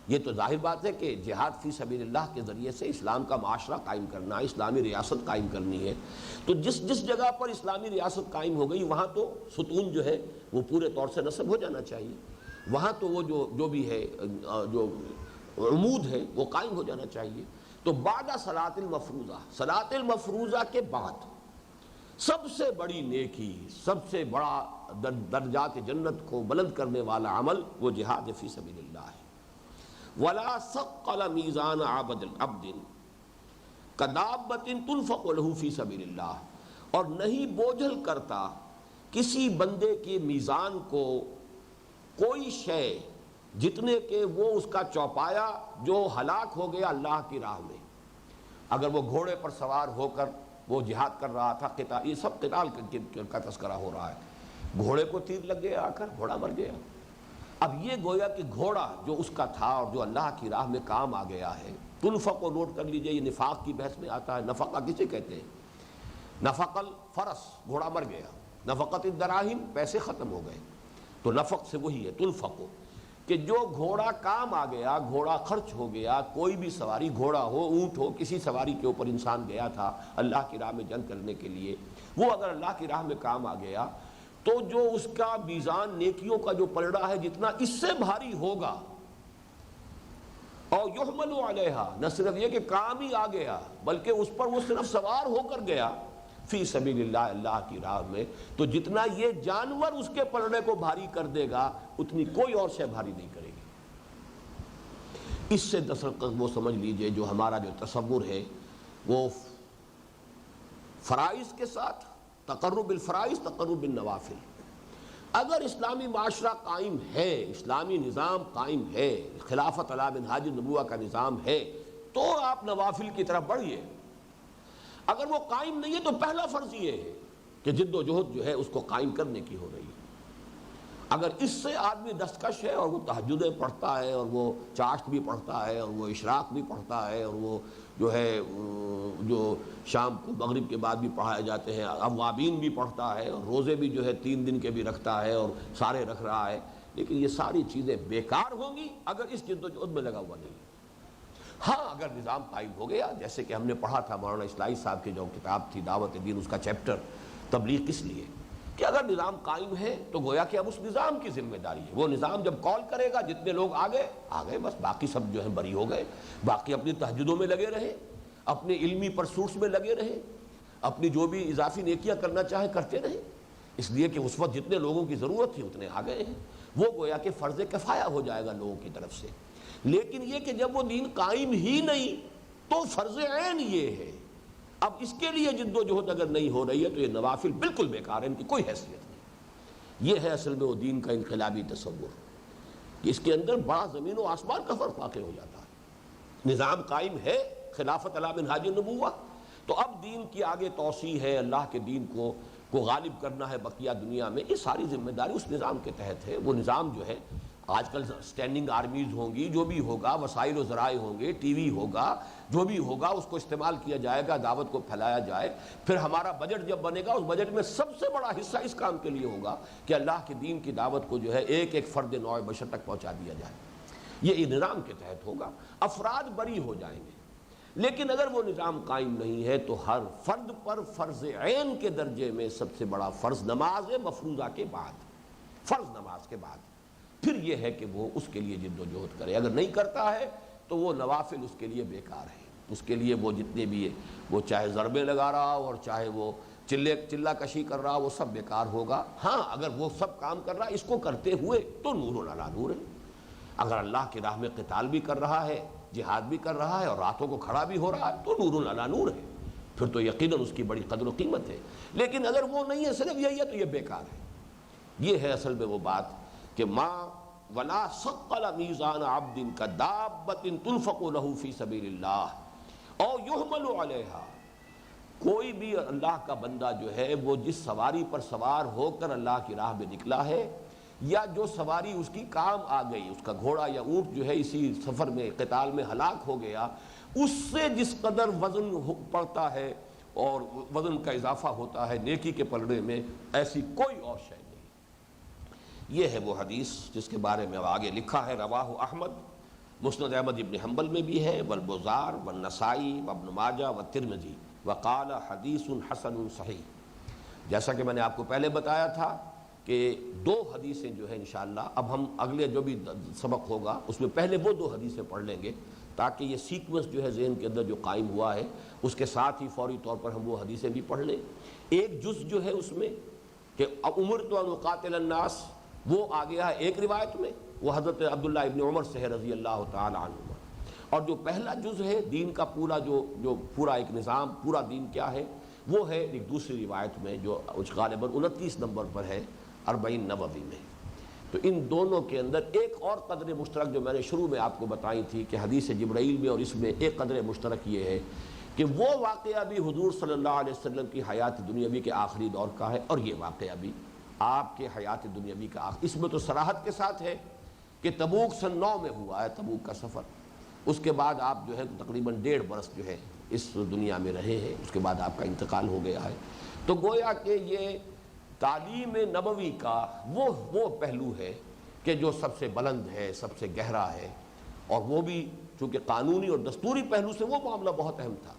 A: یہ تو ظاہر بات ہے کہ جہاد فی سبیل اللہ کے ذریعے سے اسلام کا معاشرہ قائم کرنا، اسلامی ریاست قائم کرنی ہے، تو جس جگہ پر اسلامی ریاست قائم ہو گئی وہاں تو ستون جو ہے وہ پورے طور سے نصب ہو جانا چاہیے، وہاں تو وہ جو بھی ہے، جو عمود ہے وہ قائم ہو جانا چاہیے۔ تو بعد صلاۃ المفروضہ، صلاۃ المفروضہ کے بعد سب سے بڑی نیکی، سب سے بڑا درجات جنت کو بلند کرنے والا عمل وہ جہاد فی سبیل اللہ ہے۔ وَلَا ثَقَّلَ مِيزَانَ عَبْدٍ كَدَابَّةٍ تُنْفَقُ لَهُ فِي سَبِيلِ اللَّهِ، اور نہیں بوجھل کرتا کسی بندے کے میزان کو کوئی شے جتنے کہ وہ اس کا چوپایا جو ہلاک ہو گیا اللہ کی راہ میں، اگر وہ گھوڑے پر سوار ہو کر وہ جہاد کر رہا تھا، قتال، یہ سب قتال کا تذکرہ ہو رہا ہے، گھوڑے کو تیر لگ گیا آ کر، گھوڑا مر گیا، اب یہ گویا کہ گھوڑا جو اس کا تھا اور جو اللہ کی راہ میں کام آ گیا ہے، تنفق کو نوٹ کر لیجئے، یہ نفاق کی بحث میں آتا ہے، نفقہ کسے کہتے ہیں؟ نفق الفرس، گھوڑا مر گیا، نفقت الدراہم، پیسے ختم ہو گئے، تو نفق سے وہی ہے تنفق، کہ جو گھوڑا کام آ گیا، گھوڑا خرچ ہو گیا، کوئی بھی سواری، گھوڑا ہو، اونٹ ہو، کسی سواری کے اوپر انسان گیا تھا اللہ کی راہ میں جنگ کرنے کے لیے، وہ اگر اللہ کی راہ میں کام آ گیا تو جو اس کا میزان نیکیوں کا جو پلڑا ہے جتنا اس سے بھاری ہوگا، اور یحمل علیہا، نہ صرف یہ کہ کام ہی آ گیا بلکہ اس پر وہ صرف سوار ہو کر گیا فی سبیل اللہ، اللہ کی راہ میں، تو جتنا یہ جانور اس کے پلڑے کو بھاری کر دے گا اتنی کوئی اور شے بھاری نہیں کرے گی۔ اس سے دراصل وہ سمجھ لیجئے جو ہمارا جو تصور ہے وہ فرائض کے ساتھ تقرب بالفرائض تقرب بالنوافل. اگر اسلامی معاشرہ قائم ہے، اسلامی نظام قائم ہے، خلافت علی منہاج النبوہ کا نظام ہے، تو آپ نوافل کی طرف بڑھیے. اگر وہ قائم نہیں ہے تو پہلا فرض یہ ہے کہ جد و جہد جو ہے اس کو قائم کرنے کی ہو رہی ہے. اگر اس سے آدمی دستکش ہے اور وہ تہجدیں پڑھتا ہے اور وہ چاشت بھی پڑھتا ہے اور وہ اشراق بھی پڑھتا ہے اور وہ جو ہے جو شام کو مغرب کے بعد بھی پڑھائے جاتے ہیں اوابین بھی پڑھتا ہے اور روزے بھی جو ہے 3 دن کے بھی رکھتا ہے اور سارے رکھ رہا ہے، لیکن یہ ساری چیزیں بیکار ہوں گی اگر اس جد و جہد میں لگا ہوا نہیں. ہاں اگر نظام قائم ہو گیا، جیسے کہ ہم نے پڑھا تھا مولانا اصلاحی صاحب کی جو کتاب تھی دعوت دین، اس کا چیپٹر تبلیغ کس لیے، کہ اگر نظام قائم ہے تو گویا کہ اب اس نظام کی ذمہ داری ہے. وہ نظام جب کال کرے گا جتنے لوگ آگئے بس، باقی سب جو ہیں بری ہو گئے، باقی اپنی تہجدوں میں لگے رہے، اپنے علمی پرسوٹس میں لگے رہے، اپنی جو بھی اضافی نیکیاں کرنا چاہیں کرتے رہے، اس لیے کہ اس وقت جتنے لوگوں کی ضرورت تھی اتنے آ گئے ہیں. وہ گویا کہ فرض کفایہ ہو جائے گا لوگوں کی طرف سے. لیکن یہ کہ جب وہ دین قائم ہی نہیں تو فرض عین یہ ہے. اب اس کے لیے جد و جہد اگر نہیں ہو رہی ہے تو یہ نوافل بالکل بیکار ہیں، ان کی کوئی حیثیت نہیں. یہ ہے اصل میں وہ دین کا انقلابی تصور کہ اس کے اندر بڑا زمین و آسمان کا فرق واقع ہو جاتا ہے. نظام قائم ہے خلافت علی منہاج النبوہ، تو اب دین کی آگے توسیع ہے، اللہ کے دین کو غالب کرنا ہے بقیہ دنیا میں. یہ ساری ذمہ داری اس نظام کے تحت ہے. وہ نظام جو ہے آج کل سٹینڈنگ آرمیز ہوں گی، جو بھی ہوگا، وسائل و ذرائع ہوں گے، ٹی وی ہوگا، جو بھی ہوگا اس کو استعمال کیا جائے گا، دعوت کو پھیلایا جائے. پھر ہمارا بجٹ جب بنے گا اس بجٹ میں سب سے بڑا حصہ اس کام کے لیے ہوگا کہ اللہ کے دین کی دعوت کو جو ہے ایک ایک فرد نوع بشر تک پہنچا دیا جائے. یہ نظام کے تحت ہوگا. افراد بری ہو جائیں گے، لیکن اگر وہ نظام قائم نہیں ہے تو ہر فرد پر فرض عین کے درجے میں سب سے بڑا فرض نماز ہے، مفروضہ کے بعد، فرض نماز کے بعد. پھر یہ ہے کہ وہ اس کے لیے جد و جہد کرے. اگر نہیں کرتا ہے تو وہ نوافل اس کے لیے بیکار ہے. اس کے لیے وہ جتنے بھی ہے، وہ چاہے ضربے لگا رہا ہو اور چاہے وہ چلہ کشی کر رہا ہو، وہ سب بیکار ہوگا. ہاں اگر وہ سب کام کر رہا ہے اس کو کرتے ہوئے تو نور علی نور ہے. اگر اللہ کی راہ میں قتال بھی کر رہا ہے، جہاد بھی کر رہا ہے اور راتوں کو کھڑا بھی ہو رہا ہے تو نور علی نور ہے. پھر تو یقیناً اس کی بڑی قدر و قیمت ہے. لیکن اگر وہ نہیں ہے، صرف یہی ہے، تو یہ بیکار ہے. یہ ہے اصل میں وہ بات کہ ما ولا ثقل میزان عبد کدابۃ تنفق له فی سبیل اللہ او یحمل علیہا. کوئی بھی اللہ کا بندہ جو ہے وہ جس سواری پر سوار ہو کر اللہ کی راہ میں نکلا ہے، یا جو سواری اس کی کام آ گئی، اس کا گھوڑا یا اونٹ جو ہے اسی سفر میں قتال میں ہلاک ہو گیا، اس سے جس قدر وزن پڑتا ہے اور وزن کا اضافہ ہوتا ہے نیکی کے پلڑے میں، ایسی کوئی اور شے نہیں. یہ ہے وہ حدیث جس کے بارے میں اب آگے لکھا ہے. رواہ احمد، مسند احمد ابن حنبل میں بھی ہے، والبزار والنسائی وابن ماجہ والترمذی، وقال حدیث حسن صحیح. جیسا کہ میں نے آپ کو پہلے بتایا تھا کہ 2 حدیثیں جو ہیں انشاءاللہ اب ہم اگلے جو بھی سبق ہوگا اس میں پہلے وہ 2 حدیثیں پڑھ لیں گے تاکہ یہ سیکوینس جو ہے ذہن کے اندر جو قائم ہوا ہے اس کے ساتھ ہی فوری طور پر ہم وہ حدیثیں بھی پڑھ لیں. ایک جز جو ہے اس میں کہ امرت ان اقاتل الناس، وہ آ گیا ہے ایک روایت میں، وہ حضرت عبداللہ ابن عمر سے ہے رضی اللہ تعالی عنہ. اور جو پہلا جز ہے دین کا پورا جو پورا ایک نظام، پورا دین کیا ہے، وہ ہے ایک دوسری روایت میں جو غالباً 29 نمبر پر ہے 40 نووی میں. تو ان دونوں کے اندر ایک اور قدر مشترک جو میں نے شروع میں آپ کو بتائی تھی کہ حدیث جبرائیل میں اور اس میں ایک قدر مشترک یہ ہے کہ وہ واقعہ بھی حضور صلی اللہ علیہ وسلم کی حیات دنیاوی کے آخری دور کا ہے، اور یہ واقعہ بھی آپ کے حیات دنیاوی کا آخر. اس میں تو صراحت کے ساتھ ہے کہ تبوک سن 9 میں ہوا ہے تبوک کا سفر. اس کے بعد آپ جو ہے تقریباً 1.5 برس جو ہے اس دنیا میں رہے ہیں، اس کے بعد آپ کا انتقال ہو گیا ہے. تو گویا کہ یہ تعلیم نبوی کا وہ پہلو ہے کہ جو سب سے بلند ہے، سب سے گہرا ہے. اور وہ بھی چونکہ قانونی اور دستوری پہلو سے وہ معاملہ بہت اہم تھا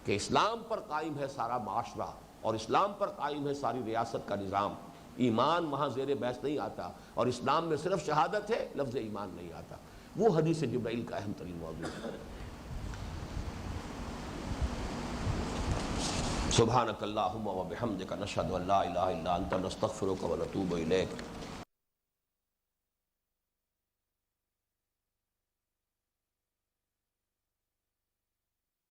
A: کہ اسلام پر قائم ہے سارا معاشرہ اور اسلام پر قائم ہے ساری ریاست کا نظام. ایمان وہاں زیر بحث نہیں آتا، اور اسلام میں صرف شہادت ہے، لفظ ایمان نہیں آتا. وہ حدیث جبرائیل کا اہم ترین موضوع ہے. سبحانک اللہم و بحمدک نشہد ان لا الہ الا انت نستغفرک و نتوب الیک.